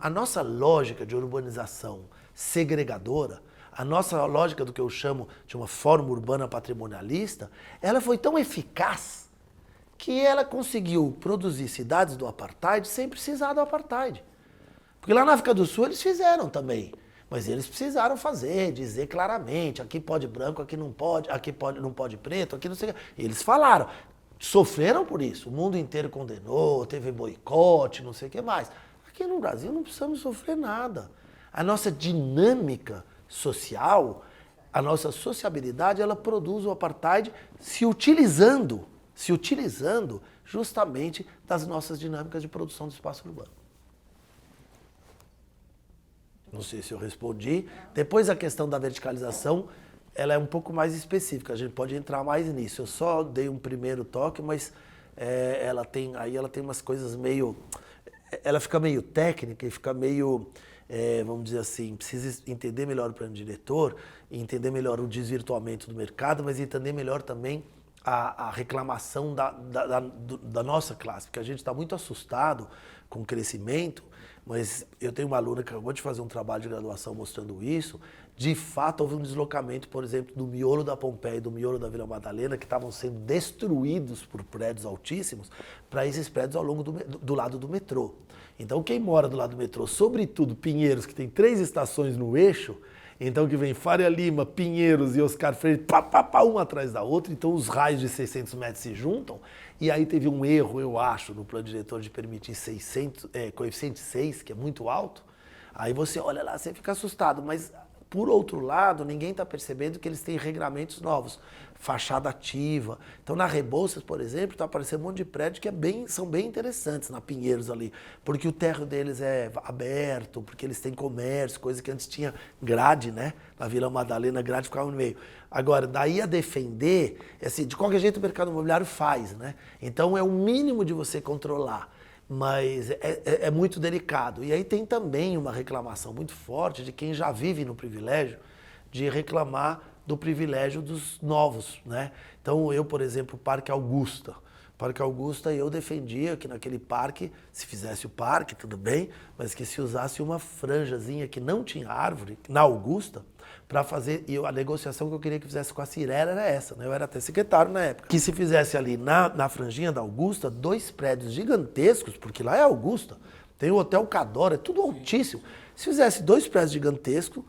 [SPEAKER 1] a nossa lógica de urbanização segregadora, a nossa lógica do que eu chamo de uma forma urbana patrimonialista, ela foi tão eficaz que ela conseguiu produzir cidades do apartheid sem precisar do apartheid. Porque lá na África do Sul eles fizeram também, mas eles precisaram fazer, dizer claramente, aqui pode branco, aqui não pode preto, aqui não sei o que. Eles falaram, sofreram por isso, o mundo inteiro condenou, teve boicote, não sei o que mais. Aqui no Brasil não precisamos sofrer nada. A nossa dinâmica social, a nossa sociabilidade, ela produz o apartheid se utilizando justamente das nossas dinâmicas de produção do espaço urbano. Não sei se eu respondi. Depois a questão da verticalização, ela é um pouco mais específica, a gente pode entrar mais nisso. Eu só dei um primeiro toque, mas ela tem umas coisas meio... Ela fica meio técnica e fica meio, vamos dizer assim, precisa entender melhor o plano diretor, entender melhor o desvirtuamento do mercado, mas entender melhor também a reclamação da nossa classe, porque a gente está muito assustado com o crescimento, mas eu tenho uma aluna que acabou de fazer um trabalho de graduação mostrando isso. De fato, houve um deslocamento, por exemplo, do miolo da Pompeia e do miolo da Vila Madalena, que estavam sendo destruídos por prédios altíssimos, para esses prédios ao longo do lado do metrô. Então, quem mora do lado do metrô, sobretudo Pinheiros, que tem 3 estações no eixo, então que vem Faria Lima, Pinheiros e Oscar Freire, uma atrás da outra, então os raios de 600 metros se juntam, e aí teve um erro, eu acho, no plano diretor de permitir coeficiente 6, que é muito alto, aí você olha lá, você fica assustado, mas por outro lado, ninguém está percebendo que eles têm regramentos novos, fachada ativa. Então, na Rebouças, por exemplo, está aparecendo um monte de prédios que são bem interessantes, na Pinheiros ali, porque o térreo deles é aberto, porque eles têm comércio, coisa que antes tinha grade, né? Na Vila Madalena, a grade ficava no meio. Agora, daí a defender, assim, de qualquer jeito o mercado imobiliário faz, né? Então, é o mínimo de você controlar. mas é muito delicado. E aí tem também uma reclamação muito forte de quem já vive no privilégio, de reclamar do privilégio dos novos, né? Então eu, por exemplo, Parque Augusta. Parque Augusta, eu defendia que naquele parque, se fizesse o parque, tudo bem, mas que se usasse uma franjazinha que não tinha árvore, na Augusta, para fazer, e a negociação que eu queria que fizesse com a Cirela era essa, né? Eu era até secretário na época. Que se fizesse ali na franjinha da Augusta, 2 prédios gigantescos, porque lá é Augusta, tem o Hotel Cadora, é tudo altíssimo. Se fizesse 2 prédios gigantescos,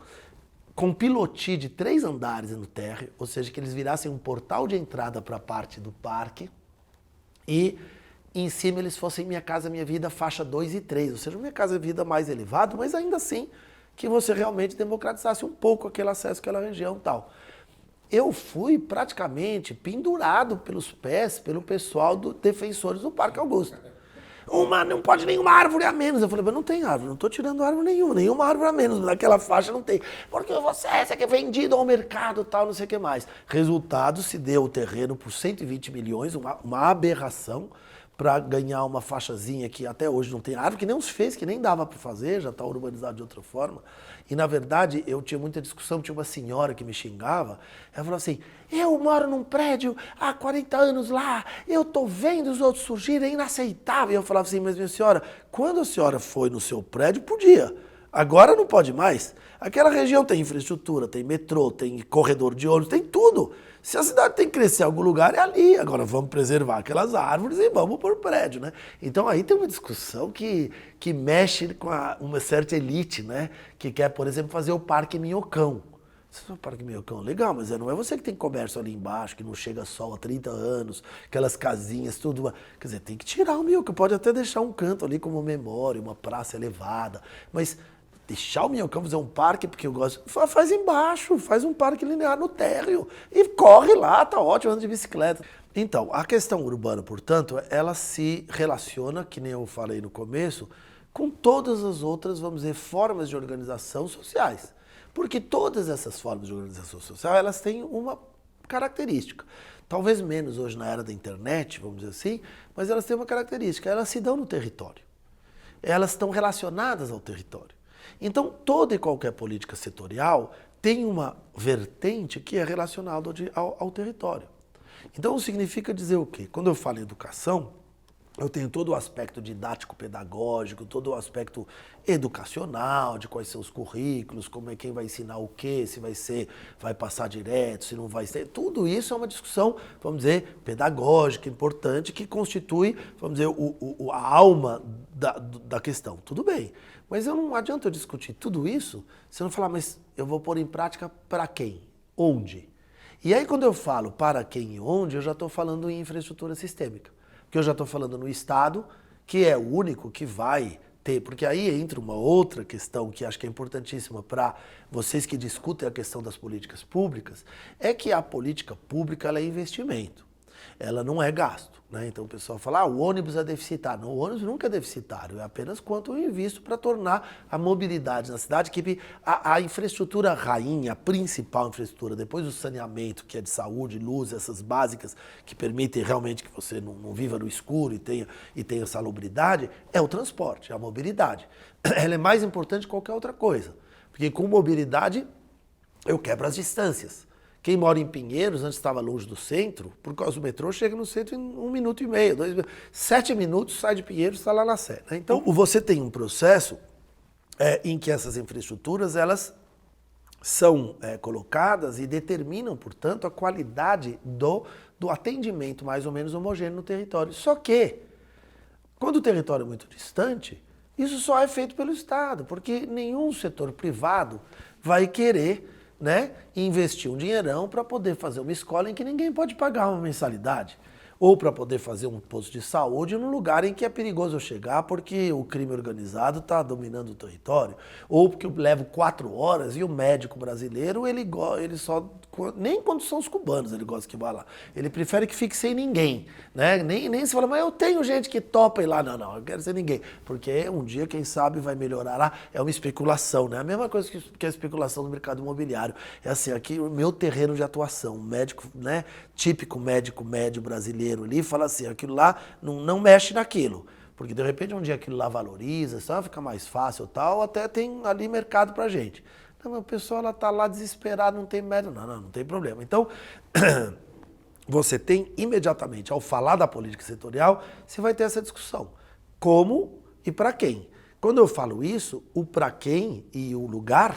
[SPEAKER 1] com pilotis de 3 andares no térreo, ou seja, que eles virassem um portal de entrada para a parte do parque, e em cima eles fossem Minha Casa Minha Vida faixa 2 e 3, ou seja, Minha Casa Minha Vida mais elevado, mas ainda assim que você realmente democratizasse um pouco aquele acesso àquela região e tal. Eu fui praticamente pendurado pelos pés pelo pessoal do Defensores do Parque Augusta. Não pode nenhuma árvore a menos. Eu falei, mas não tem árvore, não estou tirando árvore nenhuma árvore a menos, naquela faixa não tem. Porque você que é vendido ao mercado tal, não sei o que mais. Resultado, se deu o terreno por 120 milhões, uma aberração, para ganhar uma faixazinha que até hoje não tem árvore, que nem os fez, que nem dava para fazer, já está urbanizado de outra forma. E na verdade, eu tinha muita discussão, tinha uma senhora que me xingava, ela falou assim, eu moro num prédio há 40 anos lá, eu tô vendo os outros surgirem, é inaceitável. E eu falava assim, mas minha senhora, quando a senhora foi no seu prédio, podia. Agora não pode mais. Aquela região tem infraestrutura, tem metrô, tem corredor de ônibus, tem tudo. Se a cidade tem que crescer em algum lugar, é ali. Agora vamos preservar aquelas árvores e vamos pôr prédio, né? Então aí tem uma discussão que mexe com uma certa elite, né? Que quer, por exemplo, fazer o Parque Minhocão. O Parque Minhocão, legal, mas não é você que tem comércio ali embaixo, que não chega sol há 30 anos, aquelas casinhas, tudo. Quer dizer, tem que tirar o Minhocão. Pode até deixar um canto ali como memória, uma praça elevada, mas deixar o Minhocão fazer um parque, porque eu gosto, faz embaixo, faz um parque linear no térreo e corre lá, tá ótimo, anda de bicicleta. Então, a questão urbana, portanto, ela se relaciona, que nem eu falei no começo, com todas as outras, vamos dizer, formas de organização sociais. Porque todas essas formas de organização social, elas têm uma característica. Talvez menos hoje na era da internet, vamos dizer assim, mas elas têm uma característica, elas se dão no território. Elas estão relacionadas ao território. Então, toda e qualquer política setorial tem uma vertente que é relacionada ao território. Então, significa dizer o quê? Quando eu falo em educação, eu tenho todo o aspecto didático-pedagógico, todo o aspecto educacional, de quais são os currículos, como é quem vai ensinar o quê, se vai passar direto, se não vai ser. Tudo isso é uma discussão, vamos dizer, pedagógica, importante, que constitui, vamos dizer, a alma da questão. Tudo bem, mas não adianta eu discutir tudo isso se eu não falar, mas eu vou pôr em prática para quem? Onde? E aí quando eu falo para quem e onde, eu já estou falando em infraestrutura sistêmica. Porque eu já estou falando no Estado, que é o único que vai ter, porque aí entra uma outra questão que acho que é importantíssima para vocês que discutem a questão das políticas públicas, é que a política pública ela é investimento, ela não é gasto. Né? Então o pessoal fala, o ônibus é deficitário. Não, o ônibus nunca é deficitário, é apenas quanto eu invisto para tornar a mobilidade na cidade, que a infraestrutura rainha, a principal infraestrutura, depois do saneamento, que é de saúde, luz, essas básicas que permitem realmente que você não viva no escuro e tenha salubridade, é o transporte, é a mobilidade. Ela é mais importante que qualquer outra coisa, porque com mobilidade eu quebro as distâncias. Quem mora em Pinheiros, antes estava longe do centro, por causa do metrô, chega no centro em 1 minuto e meio, 2 minutos. 7 minutos, sai de Pinheiros, está lá na Sé. Né? Então, você tem um processo em que essas infraestruturas, elas são colocadas e determinam, portanto, a qualidade do atendimento mais ou menos homogêneo no território. Só que, quando o território é muito distante, isso só é feito pelo Estado, porque nenhum setor privado vai querer investir um dinheirão para poder fazer uma escola em que ninguém pode pagar uma mensalidade. Ou para poder fazer um posto de saúde num lugar em que é perigoso eu chegar porque o crime organizado está dominando o território. Ou porque eu levo 4 horas e o médico brasileiro, ele só... Nem quando são os cubanos ele gosta que vá lá. Ele prefere que fique sem ninguém. Né? Nem se fala, mas eu tenho gente que topa ir lá. Não, eu quero ser ninguém. Porque um dia, quem sabe, vai melhorar lá. É uma especulação, né? A mesma coisa que a especulação do mercado imobiliário. É assim, aqui o meu terreno de atuação, médico, típico médico médio brasileiro ali, fala assim, aquilo lá não mexe naquilo. Porque de repente um dia aquilo lá valoriza, só fica mais fácil e tal, até tem ali mercado pra gente. Não, mas a pessoa ela tá lá desesperada, não tem mérito. Não tem problema. Então, você tem imediatamente, ao falar da política setorial, você vai ter essa discussão. Como e para quem? Quando eu falo isso, o para quem e o lugar,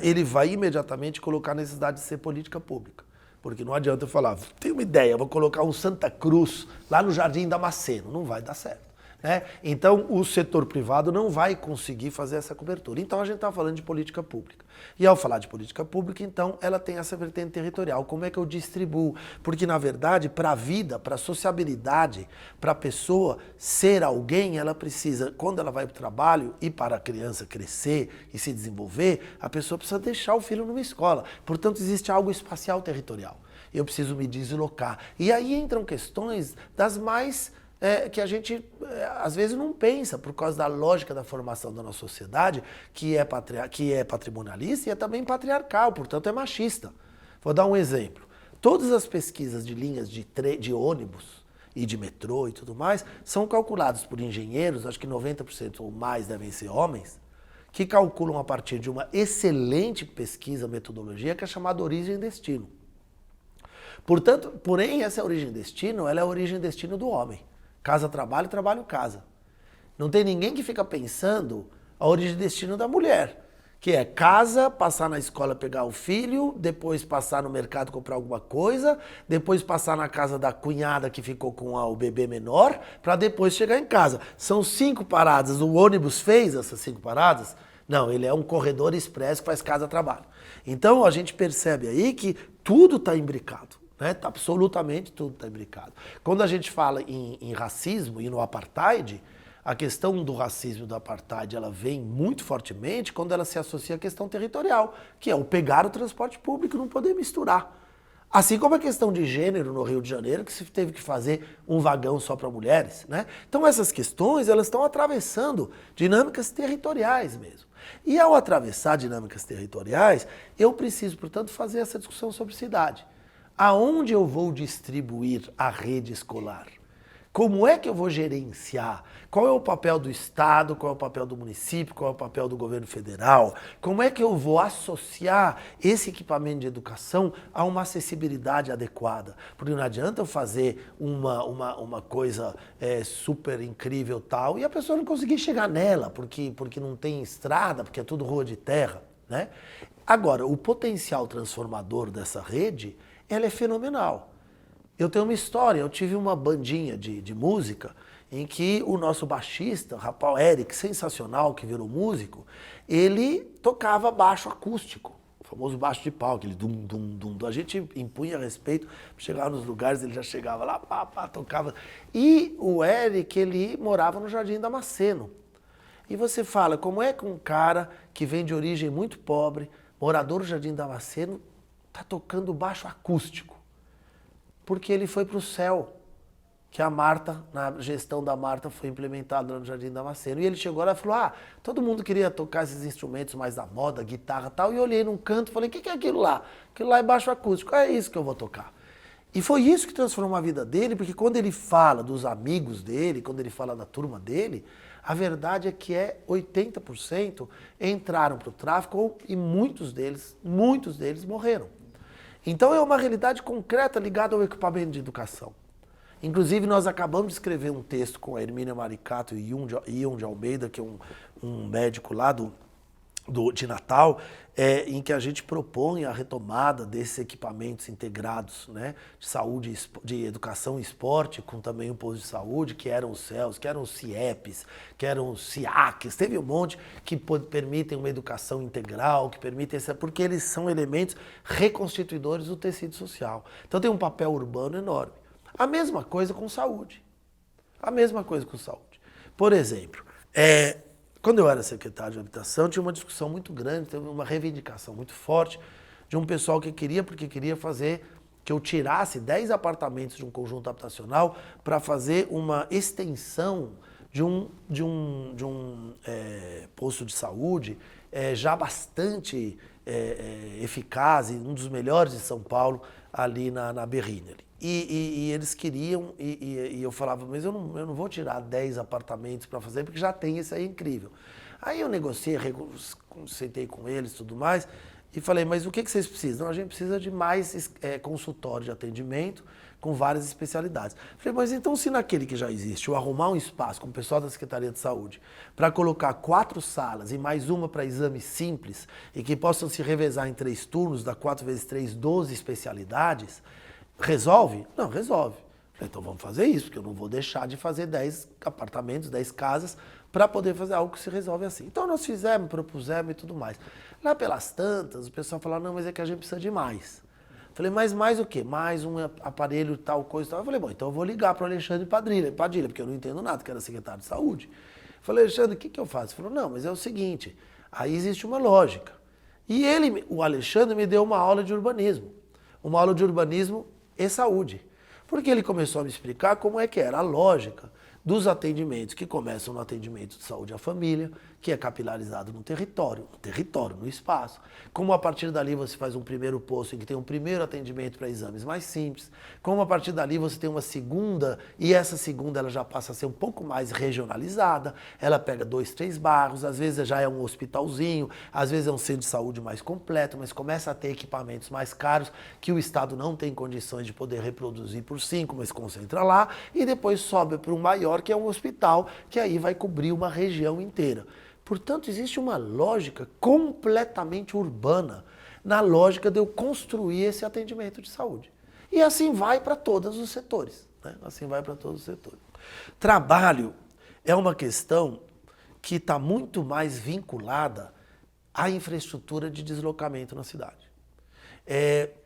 [SPEAKER 1] ele vai imediatamente colocar a necessidade de ser política pública. Porque não adianta eu falar, tenho uma ideia, vou colocar um Santa Cruz lá no Jardim Damasceno. Não vai dar certo. Né? Então, o setor privado não vai conseguir fazer essa cobertura. Então, a gente está falando de política pública. E ao falar de política pública, então, ela tem essa vertente territorial. Como é que eu distribuo? Porque, na verdade, para a vida, para a sociabilidade, para a pessoa ser alguém, ela precisa, quando ela vai para o trabalho e para a criança crescer e se desenvolver, a pessoa precisa deixar o filho numa escola. Portanto, existe algo espacial territorial. Eu preciso me deslocar. E aí entram questões das mais... que a gente, às vezes, não pensa por causa da lógica da formação da nossa sociedade, que é patrimonialista e é também patriarcal, portanto é machista. Vou dar um exemplo. Todas as pesquisas de linhas de ônibus e de metrô e tudo mais são calculadas por engenheiros, acho que 90% ou mais devem ser homens, que calculam a partir de uma excelente pesquisa, metodologia, que é chamada origem e destino. Portanto, porém, essa origem e destino, ela é a origem e destino do homem. Casa, trabalho, trabalho, casa. Não tem ninguém que fica pensando a origem e destino da mulher, que é casa, passar na escola pegar o filho, depois passar no mercado comprar alguma coisa, depois passar na casa da cunhada que ficou com o bebê menor, para depois chegar em casa. São 5 paradas, o ônibus fez essas 5 paradas? Não, ele é um corredor expresso que faz casa-trabalho. Então a gente percebe aí que tudo está imbricado. Né? Absolutamente tudo está imbricado. Quando a gente fala em racismo e no apartheid, a questão do racismo e do apartheid ela vem muito fortemente quando ela se associa à questão territorial, que é o pegar o transporte público e não poder misturar. Assim como a questão de gênero no Rio de Janeiro, que se teve que fazer um vagão só para mulheres. Né? Então essas questões elas estão atravessando dinâmicas territoriais mesmo. E ao atravessar dinâmicas territoriais, eu preciso, portanto, fazer essa discussão sobre cidade. Aonde eu vou distribuir a rede escolar? Como é que eu vou gerenciar? Qual é o papel do Estado? Qual é o papel do município? Qual é o papel do governo federal? Como é que eu vou associar esse equipamento de educação a uma acessibilidade adequada? Porque não adianta eu fazer uma coisa super incrível tal e a pessoa não conseguir chegar nela, porque não tem estrada, porque é tudo rua de terra. Né? Agora, o potencial transformador dessa rede ela é fenomenal. Eu tenho uma história, eu tive uma bandinha de música em que o nosso baixista, o rapaz Eric, sensacional, que virou músico, ele tocava baixo acústico, o famoso baixo de pau, aquele dum. A gente impunha respeito, chegava nos lugares, ele já chegava lá, tocava. E o Eric, ele morava no Jardim Damasceno. E você fala, como é que um cara que vem de origem muito pobre, morador do Jardim Damasceno, está tocando baixo acústico? Porque ele foi para o céu, que a Marta, na gestão da Marta, foi implementada no Jardim Damasceno. E ele chegou lá e falou, todo mundo queria tocar esses instrumentos mais da moda, guitarra e tal. E eu olhei num canto e falei, o que é aquilo lá? Aquilo lá é baixo acústico, é isso que eu vou tocar. E foi isso que transformou a vida dele, porque quando ele fala dos amigos dele, quando ele fala da turma dele, a verdade é que 80% entraram para o tráfico e muitos deles morreram. Então é uma realidade concreta ligada ao equipamento de educação. Inclusive nós acabamos de escrever um texto com a Hermínia Maricato e Ion de Almeida, que é um médico lá de Natal, em que a gente propõe a retomada desses equipamentos integrados, né, de saúde, de educação e esporte, com também um posto de saúde, que eram os CELS, que eram os CIEPs, que eram os CIACs, teve um monte que permitem uma educação integral, que permitem porque eles são elementos reconstituidores do tecido social. Então tem um papel urbano enorme. A mesma coisa com saúde. A mesma coisa com saúde. Por exemplo, quando eu era secretário de habitação, tinha uma discussão muito grande, teve uma reivindicação muito forte de um pessoal porque queria fazer que eu tirasse 10 apartamentos de um conjunto habitacional para fazer uma extensão de um posto de saúde já bastante eficaz e um dos melhores de São Paulo, ali na Berrini. E eles queriam, e eu falava, mas eu não vou tirar 10 apartamentos para fazer, porque já tem esse aí incrível. Aí eu negociei, sentei com eles e tudo mais, e falei, mas o que vocês precisam? Não, a gente precisa de mais consultório de atendimento com várias especialidades. Falei, mas então se naquele que já existe, eu arrumar um espaço com o pessoal da Secretaria de Saúde para colocar 4 salas e mais uma para exames simples e que possam se revezar em 3 turnos, dá 4 vezes 3, 12 especialidades, resolve? Não, resolve. Falei, então vamos fazer isso, porque eu não vou deixar de fazer 10 apartamentos, 10 casas para poder fazer algo que se resolve assim. Então nós fizemos, propusemos e tudo mais. Lá pelas tantas, o pessoal falou, não, mas é que a gente precisa de mais. Falei, mas mais o quê? Mais um aparelho, tal coisa, tal. Eu falei, bom, então eu vou ligar para o Alexandre Padilha, porque eu não entendo nada, que era secretário de saúde. Falei, Alexandre, o que eu faço? Ele falou, não, mas é o seguinte, aí existe uma lógica. E o Alexandre me deu uma aula de urbanismo. Uma aula de urbanismo e saúde. Porque ele começou a me explicar como é que era a lógica dos atendimentos que começam no atendimento de saúde à família, que é capilarizado no território, no espaço. Como a partir dali você faz um primeiro posto em que tem um primeiro atendimento para exames mais simples. Como a partir dali você tem uma segunda, e essa segunda ela já passa a ser um pouco mais regionalizada. Ela pega 2, 3 bairros, às vezes já é um hospitalzinho, às vezes é um centro de saúde mais completo, mas começa a ter equipamentos mais caros que o Estado não tem condições de poder reproduzir por 5, mas concentra lá, e depois sobe para um maior, que é um hospital, que aí vai cobrir uma região inteira. Portanto, existe uma lógica completamente urbana na lógica de eu construir esse atendimento de saúde. E assim vai para todos os setores. Né? Assim vai para todos os setores. Trabalho é uma questão que está muito mais vinculada à infraestrutura de deslocamento na cidade.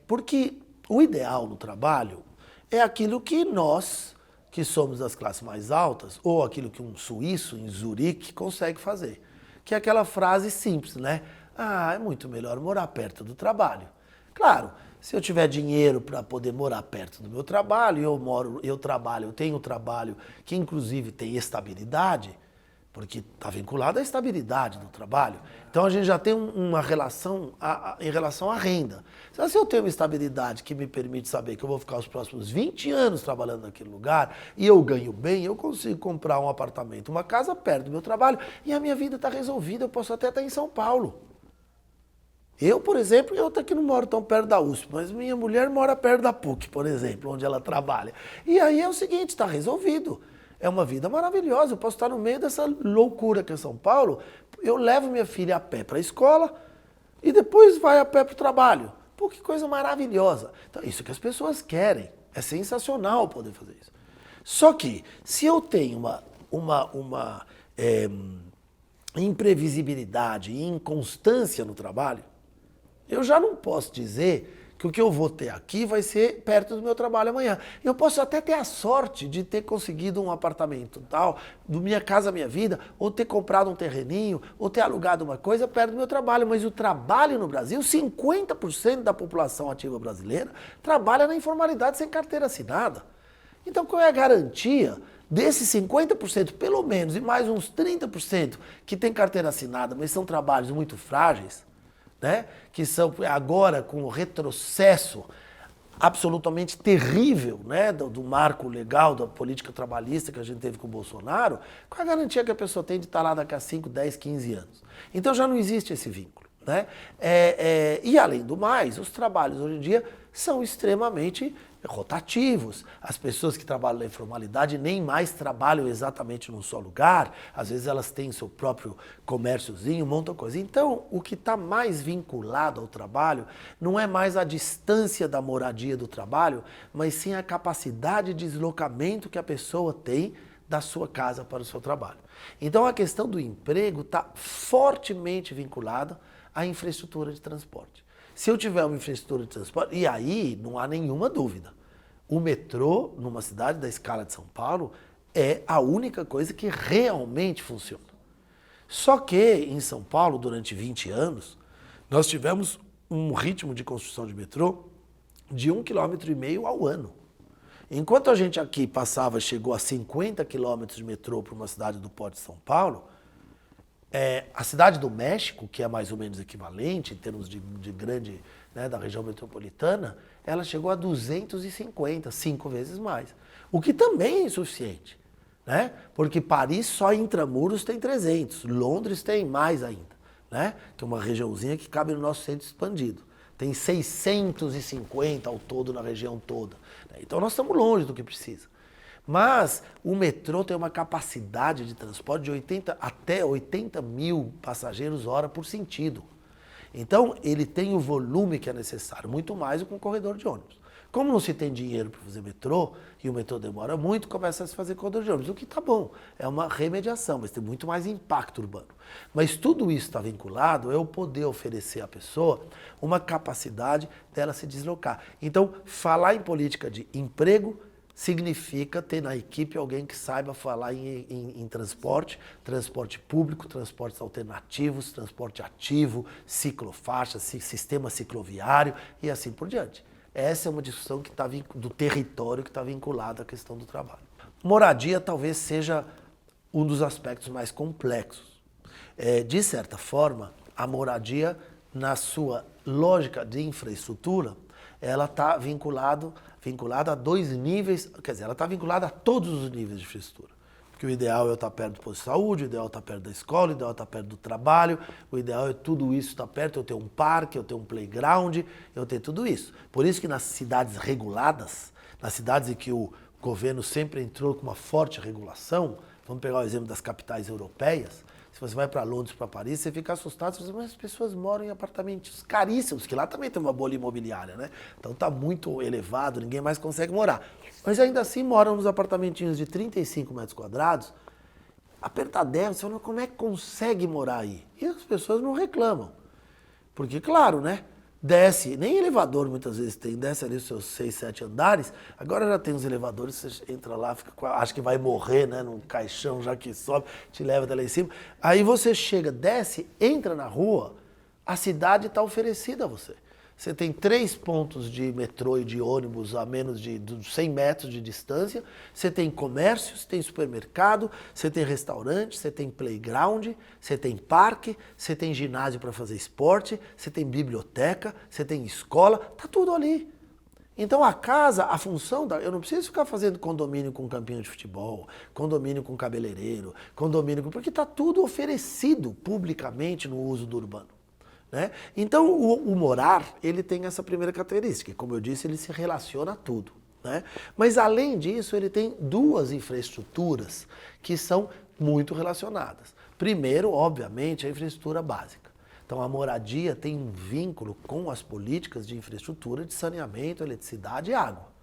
[SPEAKER 1] Porque o ideal no trabalho é aquilo que nós, que somos das classes mais altas, ou aquilo que um suíço em Zurique consegue fazer. Que é aquela frase simples, né? Ah, é muito melhor morar perto do trabalho. Claro, se eu tiver dinheiro para poder morar perto do meu trabalho, eu tenho trabalho que inclusive tem estabilidade, porque está vinculado à estabilidade do trabalho. Então a gente já tem uma relação em relação à renda. Se eu tenho uma estabilidade que me permite saber que eu vou ficar os próximos 20 anos trabalhando naquele lugar e eu ganho bem, eu consigo comprar um apartamento, uma casa perto do meu trabalho e a minha vida está resolvida, eu posso até estar em São Paulo. Eu, por exemplo, eu aqui não moro tão perto da USP, mas minha mulher mora perto da PUC, por exemplo, onde ela trabalha. E aí é o seguinte, está resolvido. É uma vida maravilhosa, eu posso estar no meio dessa loucura que é São Paulo, eu levo minha filha a pé para a escola e depois vai a pé para o trabalho. Pô, que coisa maravilhosa. Então, isso que as pessoas querem, é sensacional poder fazer isso. Só que, se eu tenho uma imprevisibilidade e inconstância no trabalho, eu já não posso dizer que o que eu vou ter aqui vai ser perto do meu trabalho amanhã. Eu posso até ter a sorte de ter conseguido um apartamento tal, do Minha Casa Minha Vida, ou ter comprado um terreninho, ou ter alugado uma coisa perto do meu trabalho. Mas o trabalho no Brasil, 50% da população ativa brasileira trabalha na informalidade sem carteira assinada. Então qual é a garantia desses 50%, pelo menos, e mais uns 30% que tem carteira assinada, mas são trabalhos muito frágeis, né? Que são agora com o retrocesso absolutamente terrível, né? do marco legal, da política trabalhista que a gente teve com o Bolsonaro, qual a garantia que a pessoa tem de estar lá daqui a 5, 10, 15 anos? Então já não existe esse vínculo. Né? E além do mais, os trabalhos hoje em dia são extremamente rotativos. As pessoas que trabalham na informalidade nem mais trabalham exatamente num só lugar. Às vezes elas têm seu próprio comérciozinho, montam coisa. Então, o que está mais vinculado ao trabalho não é mais a distância da moradia do trabalho, mas sim a capacidade de deslocamento que a pessoa tem da sua casa para o seu trabalho. Então, a questão do emprego está fortemente vinculada à infraestrutura de transporte. Se eu tiver uma infraestrutura de transporte, e aí não há nenhuma dúvida, o metrô, numa cidade da escala de São Paulo, é a única coisa que realmente funciona. Só que em São Paulo, durante 20 anos, nós tivemos um ritmo de construção de metrô de 1,5 km ao ano. Enquanto a gente aqui chegou a 50 quilômetros de metrô para uma cidade do porte de São Paulo, a cidade do México, que é mais ou menos equivalente em termos de grande né, da região metropolitana, ela chegou a 250, 5 vezes mais. O que também é insuficiente, né? Porque Paris só intramuros tem 300, Londres tem mais ainda, né? Que é uma regiãozinha que cabe no nosso centro expandido. Tem 650 ao todo na região toda. Então nós estamos longe do que precisa. Mas o metrô tem uma capacidade de transporte de até 80 mil passageiros hora por sentido. Então ele tem o volume que é necessário, muito mais do que um corredor de ônibus. Como não se tem dinheiro para fazer metrô, e o metrô demora muito, começa a se fazer corredor de ônibus, o que está bom, é uma remediação, mas tem muito mais impacto urbano. Mas tudo isso está vinculado a eu poder oferecer à pessoa uma capacidade dela se deslocar. Então, falar em política de emprego significa ter na equipe alguém que saiba falar em transporte, transporte público, transportes alternativos, transporte ativo, ciclofaixa, sistema cicloviário e assim por diante. Essa é uma discussão que tá do território que está vinculada à questão do trabalho. Moradia talvez seja um dos aspectos mais complexos. De certa forma, a moradia, na sua lógica de infraestrutura, ela está vinculada a 2 níveis, quer dizer, ela está vinculada a todos os níveis de infraestrutura. Porque o ideal é eu estar perto do posto de saúde, o ideal é estar perto da escola, o ideal é estar perto do trabalho, o ideal é tudo isso estar perto, eu ter um parque, eu ter um playground, eu ter tudo isso. Por isso que nas cidades reguladas, nas cidades em que o governo sempre entrou com uma forte regulação, vamos pegar o exemplo das capitais europeias, se você vai para Londres, para Paris, você fica assustado, você diz, mas as pessoas moram em apartamentos caríssimos, que lá também tem uma bolha imobiliária, né? Então está muito elevado, ninguém mais consegue morar. Mas ainda assim moram nos apartamentinhos de 35 metros quadrados, apertadinho, você fala, como é que consegue morar aí? E as pessoas não reclamam. Porque, claro, né? Desce, nem elevador muitas vezes tem, desce ali os seus 6, 7 andares, agora já tem os elevadores, você entra lá, acha que vai morrer, né, num caixão já que sobe, te leva até lá em cima. Aí você chega, desce, entra na rua, a cidade está oferecida a você. Você tem 3 pontos de metrô e de ônibus a menos de 100 metros de distância, você tem comércio, você tem supermercado, você tem restaurante, você tem playground, você tem parque, você tem ginásio para fazer esporte, você tem biblioteca, você tem escola, tá tudo ali. Então a casa, a função eu não preciso ficar fazendo condomínio com campinho de futebol, condomínio com cabeleireiro, porque tá tudo oferecido publicamente no uso do urbano. Né? Então, o morar, ele tem essa primeira característica. Como eu disse, ele se relaciona a tudo. Né? Mas, além disso, ele tem 2 infraestruturas que são muito relacionadas. Primeiro, obviamente, a infraestrutura básica. Então, a moradia tem um vínculo com as políticas de infraestrutura de saneamento, eletricidade e água.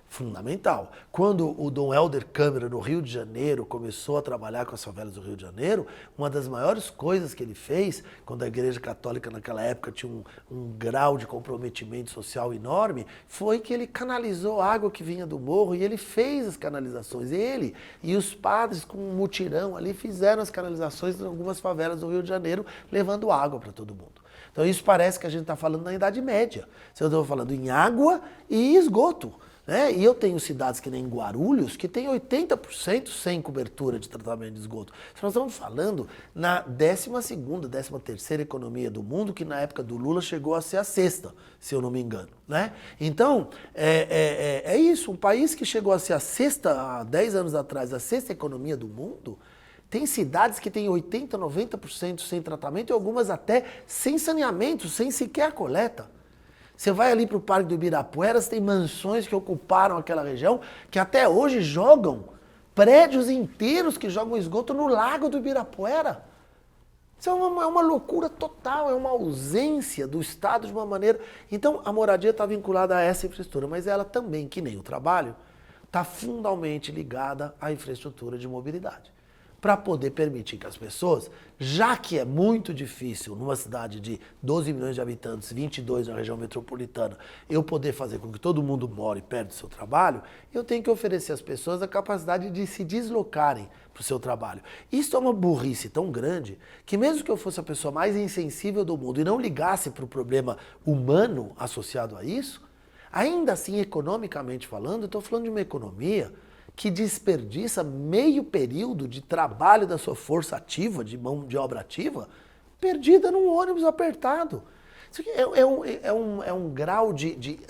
[SPEAKER 1] Fundamental. Quando o Dom Helder Câmara, no Rio de Janeiro, começou a trabalhar com as favelas do Rio de Janeiro, uma das maiores coisas que ele fez, quando a Igreja Católica naquela época tinha um grau de comprometimento social enorme, foi que ele canalizou a água que vinha do morro e ele fez as canalizações. Ele e os padres, com um mutirão ali, fizeram as canalizações em algumas favelas do Rio de Janeiro, levando água para todo mundo. Então isso parece que a gente está falando na Idade Média. Eu estou falando em água e esgoto. Né? E eu tenho cidades que nem Guarulhos, que tem 80% sem cobertura de tratamento de esgoto. Nós estamos falando na 12ª, 13ª economia do mundo, que na época do Lula chegou a ser a 6ª, se eu não me engano. Né? Então, é isso, um país que chegou a ser a 6ª, há 10 anos atrás, a 6ª economia do mundo, tem cidades que têm 80%, 90% sem tratamento e algumas até sem saneamento, sem sequer a coleta. Você vai ali para o Parque do Ibirapuera, você tem mansões que ocuparam aquela região, que até hoje jogam prédios inteiros que jogam esgoto no Lago do Ibirapuera. Isso é uma loucura total, é uma ausência do Estado de uma maneira... Então, a moradia está vinculada a essa infraestrutura, mas ela também, que nem o trabalho, está fundamentalmente ligada à infraestrutura de mobilidade. Para poder permitir que as pessoas, já que é muito difícil numa cidade de 12 milhões de habitantes, 22 na região metropolitana, eu poder fazer com que todo mundo more perto do seu trabalho, eu tenho que oferecer às pessoas a capacidade de se deslocarem para o seu trabalho. Isso é uma burrice tão grande que mesmo que eu fosse a pessoa mais insensível do mundo e não ligasse para o problema humano associado a isso, ainda assim, economicamente falando, eu estou falando de uma economia que desperdiça meio período de trabalho da sua força ativa, de mão de obra ativa, perdida num ônibus apertado. Isso aqui é um grau de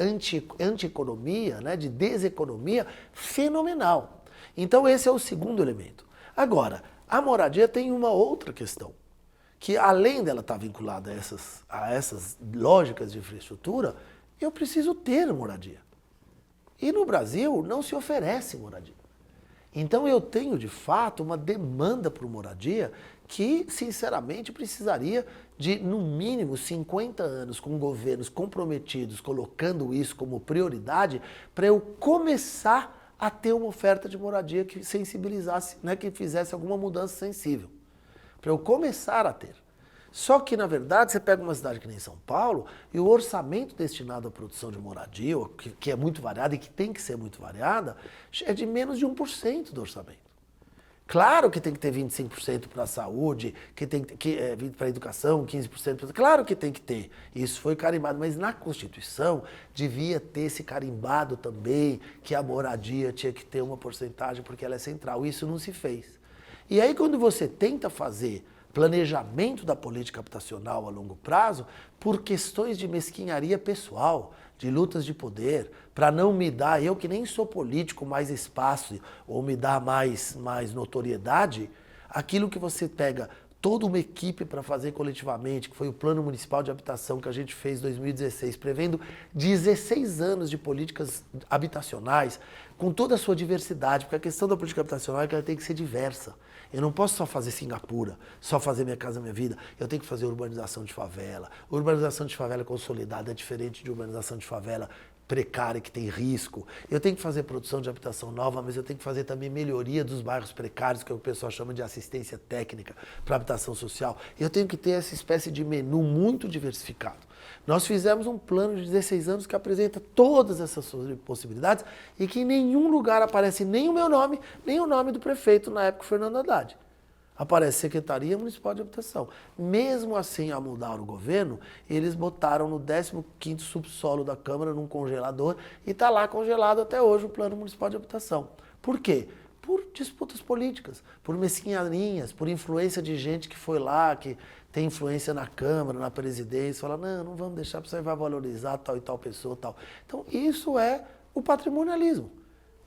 [SPEAKER 1] anti-economia, né, de deseconomia fenomenal. Então esse é o segundo elemento. Agora, a moradia tem uma outra questão, que além dela estar vinculada a essas lógicas de infraestrutura, eu preciso ter moradia. E no Brasil não se oferece moradia. Então eu tenho, de fato, uma demanda por moradia que, sinceramente, precisaria de, no mínimo, 50 anos com governos comprometidos, colocando isso como prioridade, para eu começar a ter uma oferta de moradia que sensibilizasse, né, que fizesse alguma mudança sensível. Para eu começar a ter. Só que, na verdade, você pega uma cidade que nem São Paulo e o orçamento destinado à produção de moradia, que é muito variada e que tem que ser muito variada, é de menos de 1% do orçamento. Claro que tem que ter 25% para a saúde, que tem que 20% para a educação, 15%. Claro que tem que ter. Isso foi carimbado, mas na Constituição devia ter se carimbado também que a moradia tinha que ter uma porcentagem porque ela é central. Isso não se fez. E aí quando você tenta fazer planejamento da política habitacional a longo prazo, por questões de mesquinharia pessoal, de lutas de poder, para não me dar, eu que nem sou político, mais espaço ou me dar mais notoriedade, aquilo que você pega toda uma equipe para fazer coletivamente, que foi o Plano Municipal de Habitação que a gente fez em 2016, prevendo 16 anos de políticas habitacionais, com toda a sua diversidade, porque a questão da política habitacional é que ela tem que ser diversa. Eu não posso só fazer Singapura, só fazer Minha Casa Minha Vida. Eu tenho que fazer urbanização de favela. Urbanização de favela consolidada é diferente de urbanização de favela precária, que tem risco. Eu tenho que fazer produção de habitação nova, mas eu tenho que fazer também melhoria dos bairros precários, que é o que o pessoal chama de assistência técnica para habitação social. Eu tenho que ter essa espécie de menu muito diversificado. Nós fizemos um plano de 16 anos que apresenta todas essas possibilidades e que em nenhum lugar aparece nem o meu nome, nem o nome do prefeito na época, Fernando Haddad. Aparece Secretaria Municipal de Habitação. Mesmo assim, ao mudar o governo, eles botaram no 15º subsolo da Câmara, num congelador, e está lá congelado até hoje o Plano Municipal de Habitação. Por quê? Por disputas políticas, por mesquinharinhas, por influência de gente que foi lá, que tem influência na Câmara, na presidência, fala, não vamos deixar, porque você vai valorizar tal e tal pessoa, tal. Então, isso é o patrimonialismo.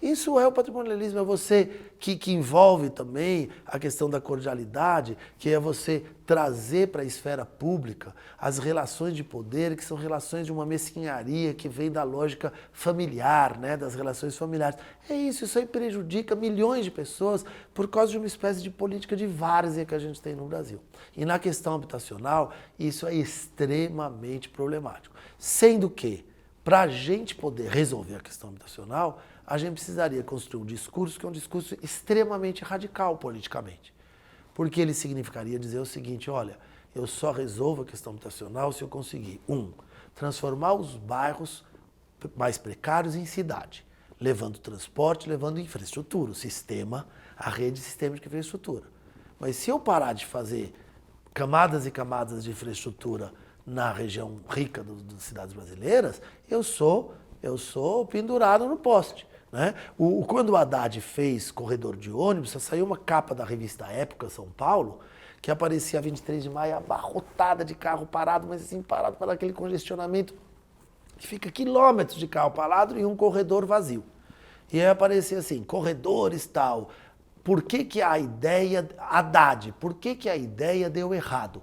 [SPEAKER 1] Isso é o patrimonialismo, é você que envolve também a questão da cordialidade, que é você trazer para a esfera pública as relações de poder, que são relações de uma mesquinharia que vem da lógica familiar, né, das relações familiares. É isso aí prejudica milhões de pessoas por causa de uma espécie de política de várzea que a gente tem no Brasil. E na questão habitacional, isso é extremamente problemático. Sendo que, para a gente poder resolver a questão habitacional, a gente precisaria construir um discurso que é um discurso extremamente radical politicamente. Porque ele significaria dizer o seguinte, olha, eu só resolvo a questão habitacional se eu conseguir, transformar os bairros mais precários em cidade, levando transporte, levando infraestrutura, o sistema, a rede sistêmica de infraestrutura. Mas se eu parar de fazer camadas e camadas de infraestrutura na região rica das cidades brasileiras, eu sou pendurado no poste. Né? Quando o Haddad fez corredor de ônibus, saiu uma capa da revista Época São Paulo, que aparecia a 23 de maio abarrotada de carro parado, mas assim, parado para aquele congestionamento que fica quilômetros de carro parado e um corredor vazio. E aí aparecia assim, corredores tal, por que a ideia, Haddad, por que a ideia deu errado?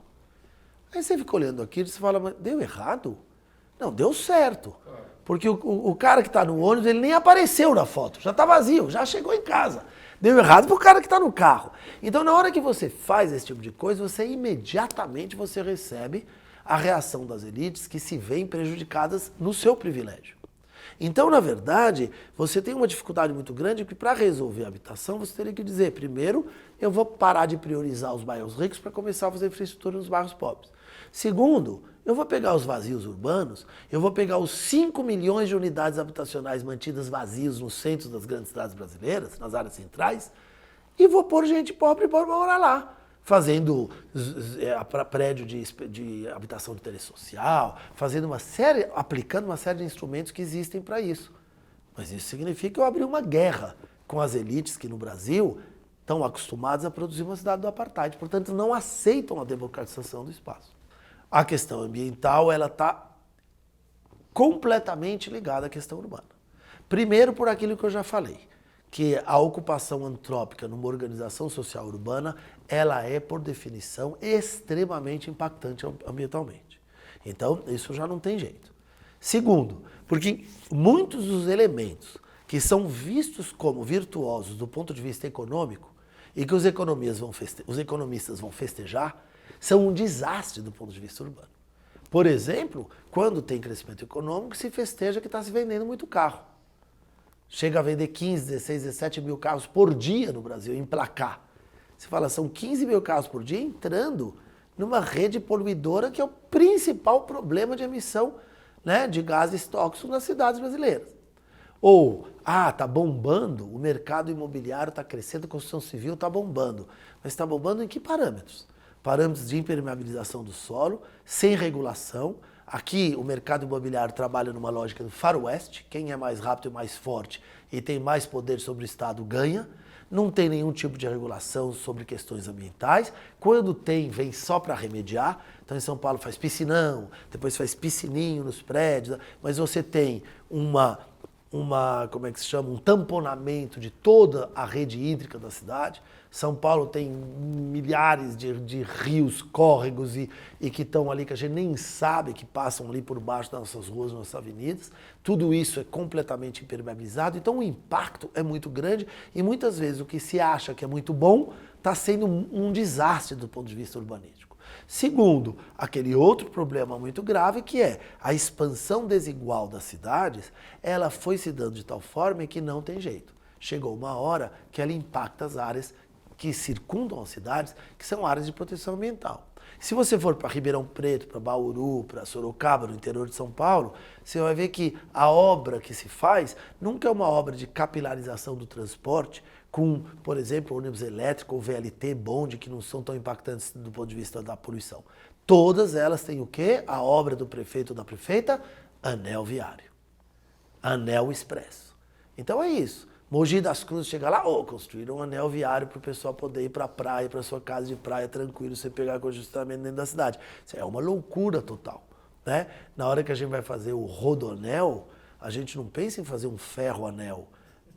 [SPEAKER 1] Aí você fica olhando aquilo e você fala, mas deu errado? Não, deu certo. Porque o cara que está no ônibus, ele nem apareceu na foto, já está vazio, já chegou em casa. Deu errado para o cara que está no carro. Então, na hora que você faz esse tipo de coisa, você imediatamente recebe a reação das elites que se veem prejudicadas no seu privilégio. Então, na verdade, você tem uma dificuldade muito grande porque para resolver a habitação, você teria que dizer, primeiro, eu vou parar de priorizar os bairros ricos para começar a fazer infraestrutura nos bairros pobres. Segundo, eu vou pegar os vazios urbanos, eu vou pegar os 5 milhões de unidades habitacionais mantidas vazios nos centros das grandes cidades brasileiras, nas áreas centrais, e vou pôr gente pobre para morar lá, fazendo prédio de habitação de interesse social, aplicando uma série de instrumentos que existem para isso. Mas isso significa eu abrir uma guerra com as elites que no Brasil estão acostumadas a produzir uma cidade do apartheid, portanto não aceitam a democratização do espaço. A questão ambiental, ela está completamente ligada à questão urbana. Primeiro por aquilo que eu já falei, que a ocupação antrópica numa organização social urbana, ela é, por definição, extremamente impactante ambientalmente. Então, isso já não tem jeito. Segundo, porque muitos dos elementos que são vistos como virtuosos do ponto de vista econômico e que os economistas vão festejar, são um desastre do ponto de vista urbano. Por exemplo, quando tem crescimento econômico, se festeja que está se vendendo muito carro. Chega a vender 15, 16, 17 mil carros por dia no Brasil, emplacar. Você fala, são 15 mil carros por dia entrando numa rede poluidora que é o principal problema de emissão, né, de gases tóxicos nas cidades brasileiras. Ou, tá bombando, o mercado imobiliário está crescendo, a construção civil está bombando. Mas está bombando em que parâmetros? Parâmetros de impermeabilização do solo, sem regulação. Aqui o mercado imobiliário trabalha numa lógica do faroeste, quem é mais rápido e mais forte e tem mais poder sobre o Estado ganha. Não tem nenhum tipo de regulação sobre questões ambientais. Quando tem, vem só para remediar. Então em São Paulo faz piscinão, depois faz piscininho nos prédios, mas você tem como é que se chama? Um tamponamento de toda a rede hídrica da cidade. São Paulo tem milhares de rios, córregos e que estão ali, que a gente nem sabe que passam ali por baixo das nossas ruas, das nossas avenidas. Tudo isso é completamente impermeabilizado, então o impacto é muito grande e muitas vezes o que se acha que é muito bom está sendo um desastre do ponto de vista urbanístico. Segundo, aquele outro problema muito grave que é a expansão desigual das cidades, ela foi se dando de tal forma que não tem jeito. Chegou uma hora que ela impacta as áreas que circundam as cidades, que são áreas de proteção ambiental. Se você for para Ribeirão Preto, para Bauru, para Sorocaba, no interior de São Paulo, você vai ver que a obra que se faz nunca é uma obra de capilarização do transporte, com, por exemplo, ônibus elétrico ou VLT, bonde, que não são tão impactantes do ponto de vista da poluição. Todas elas têm o quê? A obra do prefeito ou da prefeita, anel viário, anel expresso. Então é isso. Mogi das Cruzes chega lá, construíram um anel viário para o pessoal poder ir para a praia, para sua casa de praia tranquilo, você pegar congestionamento dentro da cidade. Isso é uma loucura total, né? Na hora que a gente vai fazer o rodoanel, a gente não pensa em fazer um ferroanel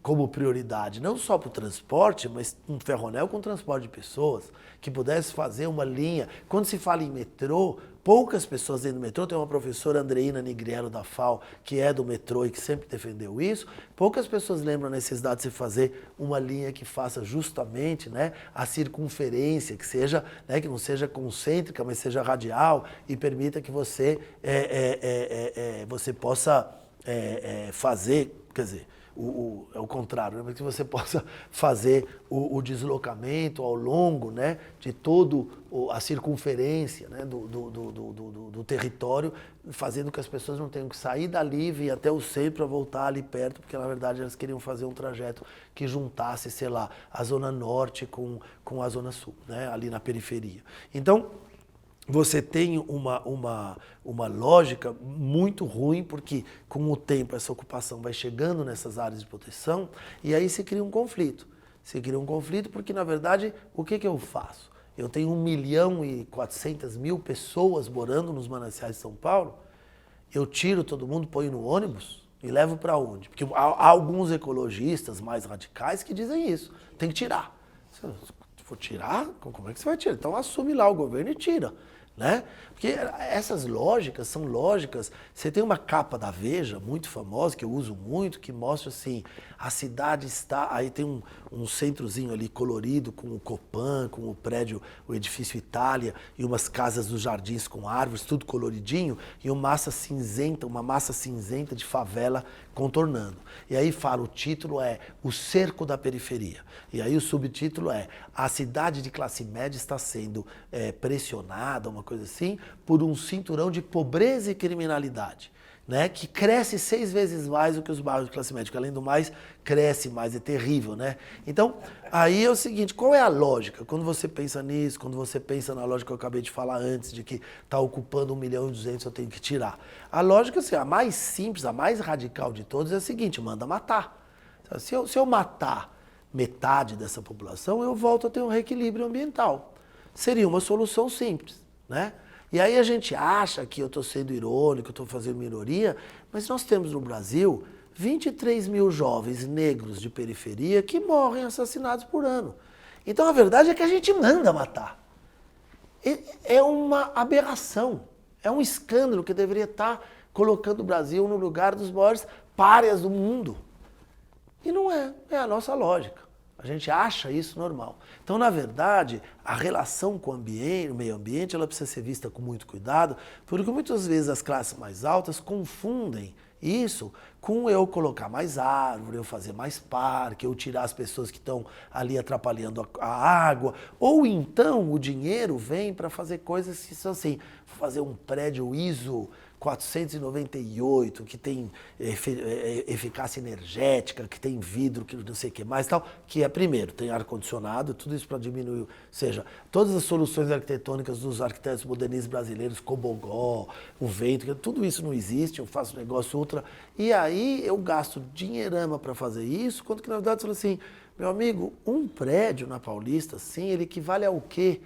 [SPEAKER 1] como prioridade, não só para o transporte, mas um ferroanel com transporte de pessoas, que pudesse fazer uma linha. Quando se fala em metrô, poucas pessoas dentro do metrô, tem uma professora Andreina Nigriello da FAO, que é do metrô e que sempre defendeu isso, poucas pessoas lembram a necessidade de se fazer uma linha que faça justamente, né, a circunferência, que seja, né, que não seja concêntrica, mas seja radial e permita que você, você possa fazer, quer dizer, é o contrário, né? Que você possa fazer o deslocamento ao longo, né, de toda a circunferência, né, do território, fazendo que as pessoas não tenham que sair dali e vir até o centro para voltar ali perto, porque na verdade elas queriam fazer um trajeto que juntasse, sei lá, a zona norte com a zona sul, né, ali na periferia. Então, você tem uma lógica muito ruim, porque com o tempo essa ocupação vai chegando nessas áreas de proteção e aí se cria um conflito. Se cria um conflito porque, na verdade, o que eu faço? Eu tenho 1.400.000 pessoas morando nos mananciais de São Paulo, eu tiro todo mundo, ponho no ônibus e levo para onde? Porque há alguns ecologistas mais radicais que dizem isso, tem que tirar. Se for tirar, como é que você vai tirar? Então assume lá o governo e tira. Né? Porque essas lógicas são lógicas. Você tem uma capa da Veja muito famosa, que eu uso muito, que mostra assim, a cidade está, aí tem um centrozinho ali colorido com o Copan, com o prédio, o edifício Itália e umas casas dos jardins com árvores, tudo coloridinho, e uma massa cinzenta de favela contornando. E aí fala, o título é O Cerco da Periferia. E aí o subtítulo é A cidade de classe média está sendo pressionada, uma coisa assim, por um cinturão de pobreza e criminalidade, né, que cresce 6 vezes mais do que os bairros de classe média, que além do mais, cresce mais, é terrível, né? Então, aí é o seguinte, qual é a lógica? Quando você pensa nisso, quando você pensa na lógica que eu acabei de falar antes, de que está ocupando 1.200.000, eu tenho que tirar. A lógica, assim, a mais simples, a mais radical de todas é a seguinte, manda matar. Se eu matar metade dessa população, eu volto a ter um reequilíbrio ambiental. Seria uma solução simples, né? E aí a gente acha que eu estou sendo irônico, eu estou fazendo uma ironia, mas nós temos no Brasil 23 mil jovens negros de periferia que morrem assassinados por ano. Então a verdade é que a gente manda matar. É uma aberração, é um escândalo que deveria estar colocando o Brasil no lugar dos maiores párias do mundo. E não é, é a nossa lógica. A gente acha isso normal. Então, na verdade, a relação com o ambiente, o meio ambiente, ela precisa ser vista com muito cuidado, porque muitas vezes as classes mais altas confundem isso com eu colocar mais árvore, eu fazer mais parque, eu tirar as pessoas que estão ali atrapalhando a água, ou então o dinheiro vem para fazer coisas que são assim, fazer um prédio ISO 498, que tem eficácia energética, que tem vidro, que não sei o que mais tal, que é primeiro, tem ar-condicionado, tudo isso para diminuir, ou seja, todas as soluções arquitetônicas dos arquitetos modernistas brasileiros, Cobogó, o vento, tudo isso não existe, eu faço um negócio ultra, e aí eu gasto dinheirama para fazer isso, quando que na verdade eu falo assim, meu amigo, um prédio na Paulista, sim, ele equivale ao quê?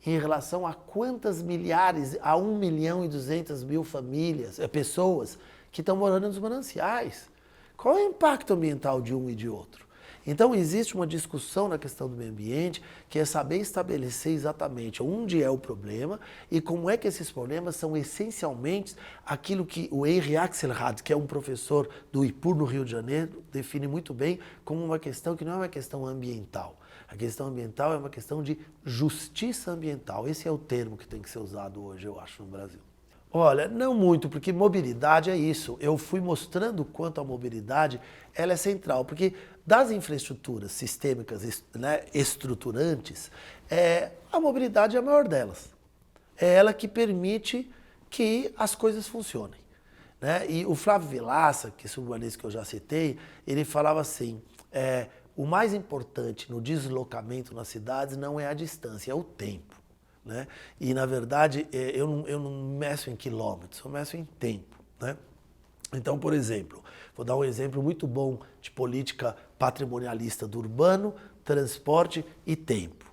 [SPEAKER 1] Em relação a quantas milhares, a 1.200.000 famílias, pessoas que estão morando nos mananciais. Qual é o impacto ambiental de um e de outro? Então existe uma discussão na questão do meio ambiente que é saber estabelecer exatamente onde é o problema e como é que esses problemas são essencialmente aquilo que o Henri Axelrad, que é um professor do IPUR no Rio de Janeiro, define muito bem como uma questão que não é uma questão ambiental. A questão ambiental é uma questão de justiça ambiental. Esse é o termo que tem que ser usado hoje, eu acho, no Brasil. Olha, não muito, porque mobilidade é isso. Eu fui mostrando quanto a mobilidade ela é central, porque das infraestruturas sistêmicas, né, estruturantes, a mobilidade é a maior delas. É ela que permite que as coisas funcionem. Né? E o Flávio Vilaça, que é o urbanista que eu já citei, ele falava assim, o mais importante no deslocamento nas cidades não é a distância, é o tempo. Né? E, na verdade, eu não meço em quilômetros, eu meço em tempo. Né? Então, por exemplo, vou dar um exemplo muito bom de política patrimonialista do urbano, transporte e tempo.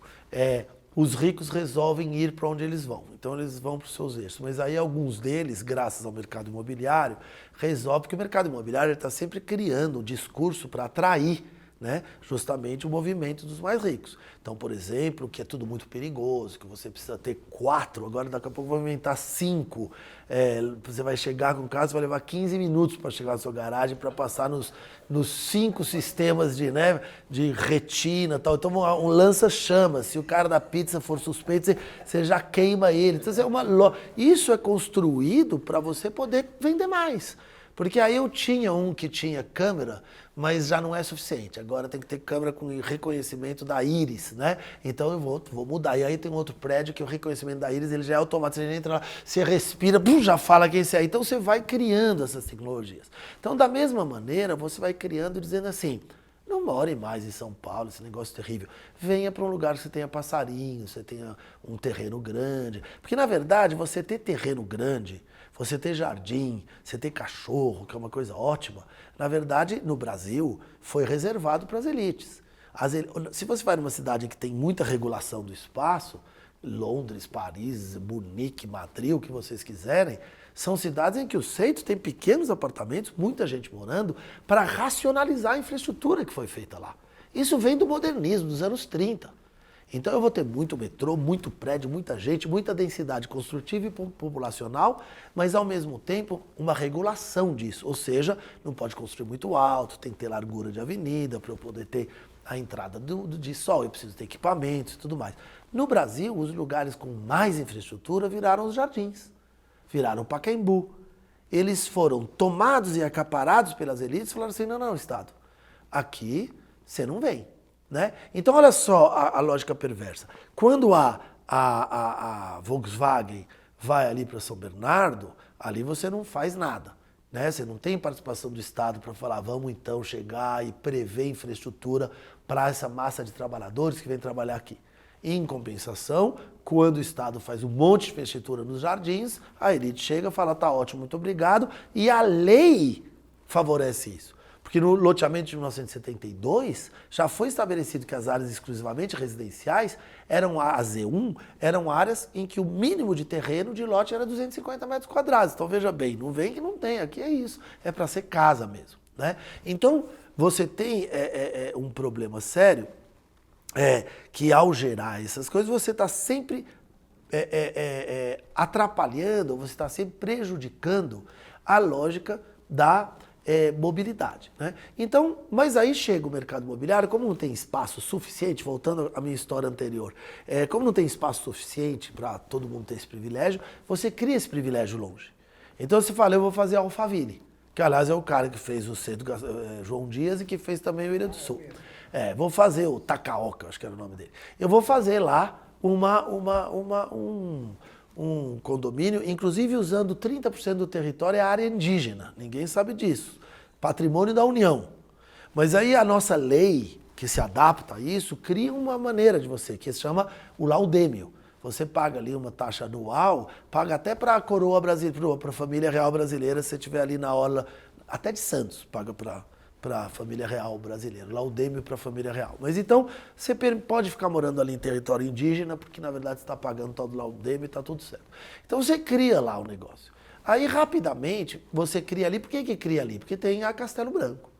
[SPEAKER 1] Os ricos resolvem ir para onde eles vão, então eles vão para os seus eixos. Mas aí alguns deles, graças ao mercado imobiliário, resolvem, porque o mercado imobiliário está sempre criando um discurso para atrair, né, justamente o movimento dos mais ricos. Então, por exemplo, que é tudo muito perigoso, que você precisa ter 4, agora daqui a pouco vai aumentar 5. Você vai chegar com o carro, você vai levar 15 minutos para chegar na sua garagem, para passar nos 5 sistemas de retina e tal. Então, um lança-chamas. Se o cara da pizza for suspeito, você já queima ele. Então, isso é construído para você poder vender mais. Porque aí eu tinha um que tinha câmera, mas já não é suficiente. Agora tem que ter câmera com reconhecimento da íris, né? Então eu vou mudar. E aí tem um outro prédio que o reconhecimento da íris ele já é automático. Você entra lá, você respira, já fala que é esse aí. Então você vai criando essas tecnologias. Então da mesma maneira, você vai criando dizendo assim, não more mais em São Paulo, esse negócio terrível. Venha para um lugar que você tenha passarinho, você tenha um terreno grande. Porque na verdade, você ter terreno grande, você ter jardim, você ter cachorro, que é uma coisa ótima, na verdade, no Brasil, foi reservado para as elites. Se você vai numa cidade que tem muita regulação do espaço, Londres, Paris, Munique, Madrid, o que vocês quiserem, são cidades em que o centro tem pequenos apartamentos, muita gente morando, para racionalizar a infraestrutura que foi feita lá. Isso vem do modernismo, dos anos 30. Então eu vou ter muito metrô, muito prédio, muita gente, muita densidade construtiva e populacional, mas ao mesmo tempo uma regulação disso. Ou seja, não pode construir muito alto, tem que ter largura de avenida para eu poder ter a entrada de sol, eu preciso ter equipamentos e tudo mais. No Brasil, os lugares com mais infraestrutura viraram os jardins, viraram o Pacaembu. Eles foram tomados e acaparados pelas elites e falaram assim, não, Estado, aqui você não vem. Né? Então, olha só a lógica perversa. Quando a Volkswagen vai ali para São Bernardo, ali você não faz nada. Né? Você não tem participação do Estado para falar, vamos então chegar e prever infraestrutura para essa massa de trabalhadores que vem trabalhar aqui. Em compensação, quando o Estado faz um monte de infraestrutura nos jardins, a elite chega e fala, tá ótimo, muito obrigado, e a lei favorece isso. Porque no loteamento de 1972 já foi estabelecido que as áreas exclusivamente residenciais eram a Z1, eram áreas em que o mínimo de terreno de lote era 250 metros quadrados. Então veja bem, não vem que não tem, aqui é isso, é para ser casa mesmo, né? Então você tem um problema sério, que ao gerar essas coisas você está sempre atrapalhando, você está sempre prejudicando a lógica da mobilidade, né? Então, mas aí chega o mercado imobiliário, como não tem espaço suficiente, voltando à minha história anterior, como não tem espaço suficiente para todo mundo ter esse privilégio, você cria esse privilégio longe. Então você fala, eu vou fazer a Alphaville, que aliás é o cara que fez o centro João Dias e que fez também o Ilha do Sul. Vou fazer o Takaoka, acho que era o nome dele. Eu vou fazer lá um condomínio, inclusive usando 30% do território é área indígena. Ninguém sabe disso. Patrimônio da União. Mas aí a nossa lei, que se adapta a isso, cria uma maneira de você, que se chama o laudêmio. Você paga ali uma taxa anual, paga até para a coroa brasileira, para a família real brasileira, se você estiver ali na orla, até de Santos, paga para a família real brasileira, laudêmio para a família real. Mas então, você pode ficar morando ali em território indígena, porque na verdade você está pagando todo o laudêmio e está tudo certo. Então você cria lá o negócio. Aí rapidamente, você cria ali, por que cria ali? Porque tem a Castelo Branco.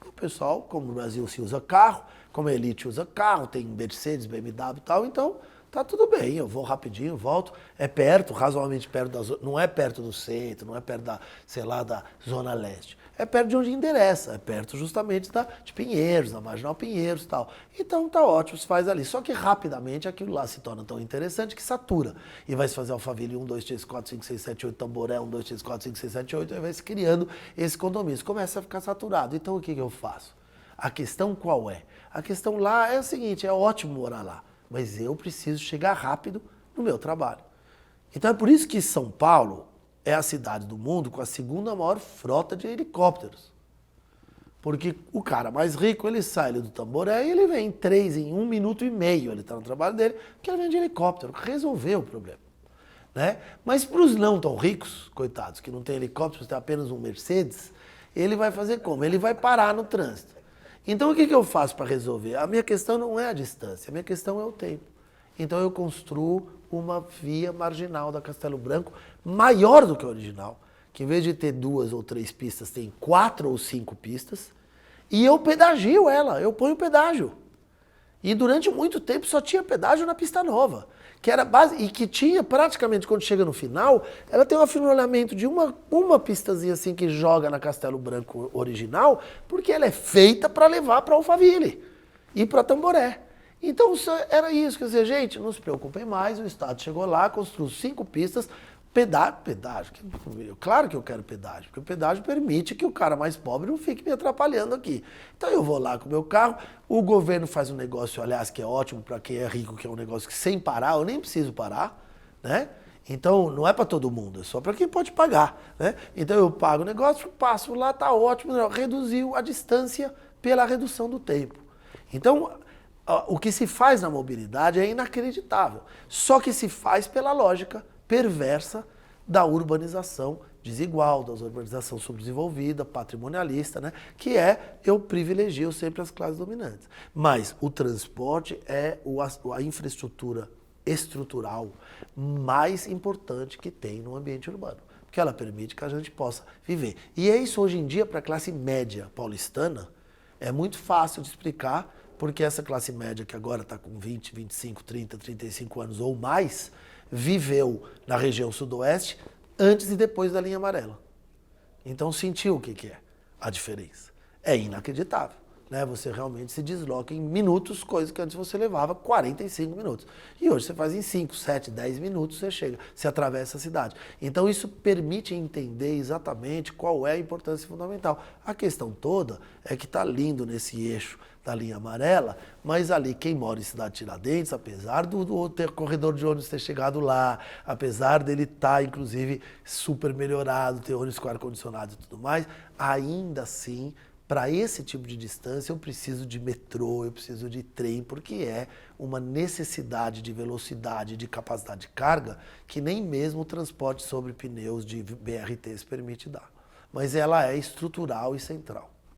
[SPEAKER 1] O pessoal, como no Brasil se usa carro, como a elite usa carro, tem Mercedes, BMW e tal, então tá tudo bem, eu vou rapidinho, volto, é perto, razoavelmente perto não é perto do centro, não é perto da, sei lá, da Zona Leste. É perto de onde endereça, é perto justamente de Pinheiros, da Marginal Pinheiros e tal. Então tá ótimo, se faz ali. Só que rapidamente aquilo lá se torna tão interessante que satura. E vai se fazer Alphaville 1, 2, 3, 4, 5, 6, 7, 8, Tamboré 1, 2, 3, 4, 5, 6, 7, 8, e vai se criando esse condomínio. Começa a ficar saturado. Então o que eu faço? A questão qual é? A questão lá é a seguinte, é ótimo morar lá, mas eu preciso chegar rápido no meu trabalho. Então é por isso que São Paulo é a cidade do mundo com a segunda maior frota de helicópteros. Porque o cara mais rico, ele sai ali do Tamboré e ele vem em 1 minuto e meio, ele está no trabalho dele, porque ele vem de helicóptero, resolveu o problema, né? Mas para os não tão ricos, coitados, que não tem helicóptero, tem apenas um Mercedes, ele vai fazer como? Ele vai parar no trânsito. Então o que eu faço para resolver? A minha questão não é a distância, a minha questão é o tempo. Então eu construo uma via marginal da Castelo Branco maior do que a original, que em vez de ter 2 ou 3 pistas, tem 4 ou 5 pistas, e eu pedagio ela, eu ponho pedágio. E durante muito tempo só tinha pedágio na pista nova, que era base, e que tinha praticamente, quando chega no final, ela tem um afinolhamento de uma pistazinha assim que joga na Castelo Branco original, porque ela é feita para levar para Alphaville e para Tamboré. Então era isso, quer dizer, gente, não se preocupem mais, o Estado chegou lá, construiu 5 pistas, pedágio, claro que eu quero pedágio, porque o pedágio permite que o cara mais pobre não fique me atrapalhando aqui. Então eu vou lá com o meu carro, o governo faz um negócio, aliás, que é ótimo para quem é rico, que é um negócio que sem parar, eu nem preciso parar, né? Então não é para todo mundo, é só para quem pode pagar, né? Então eu pago o negócio, passo lá, tá ótimo, reduziu a distância pela redução do tempo. Então o que se faz na mobilidade é inacreditável, só que se faz pela lógica perversa da urbanização desigual, da urbanização subdesenvolvida, patrimonialista, né? Que eu privilegio sempre as classes dominantes. Mas o transporte é a infraestrutura estrutural mais importante que tem no ambiente urbano, porque ela permite que a gente possa viver. E é isso hoje em dia para a classe média paulistana, é muito fácil de explicar, porque essa classe média que agora está com 20, 25, 30, 35 anos ou mais, viveu na região sudoeste antes e depois da linha amarela. Então sentiu o que é a diferença. É inacreditável, né? Você realmente se desloca em minutos, coisa que antes você levava 45 minutos. E hoje você faz em 5, 7, 10 minutos, você chega, você atravessa a cidade. Então isso permite entender exatamente qual é a importância fundamental. A questão toda é que está lindo nesse eixo da linha amarela, mas ali quem mora em Cidade Tiradentes, apesar do corredor de ônibus ter chegado lá, apesar dele estar, inclusive, super melhorado, ter ônibus com ar-condicionado e tudo mais, ainda assim, para esse tipo de distância, eu preciso de metrô, eu preciso de trem, porque é uma necessidade de velocidade, de capacidade de carga, que nem mesmo o transporte sobre pneus de BRTs permite dar. Mas ela é estrutural e central.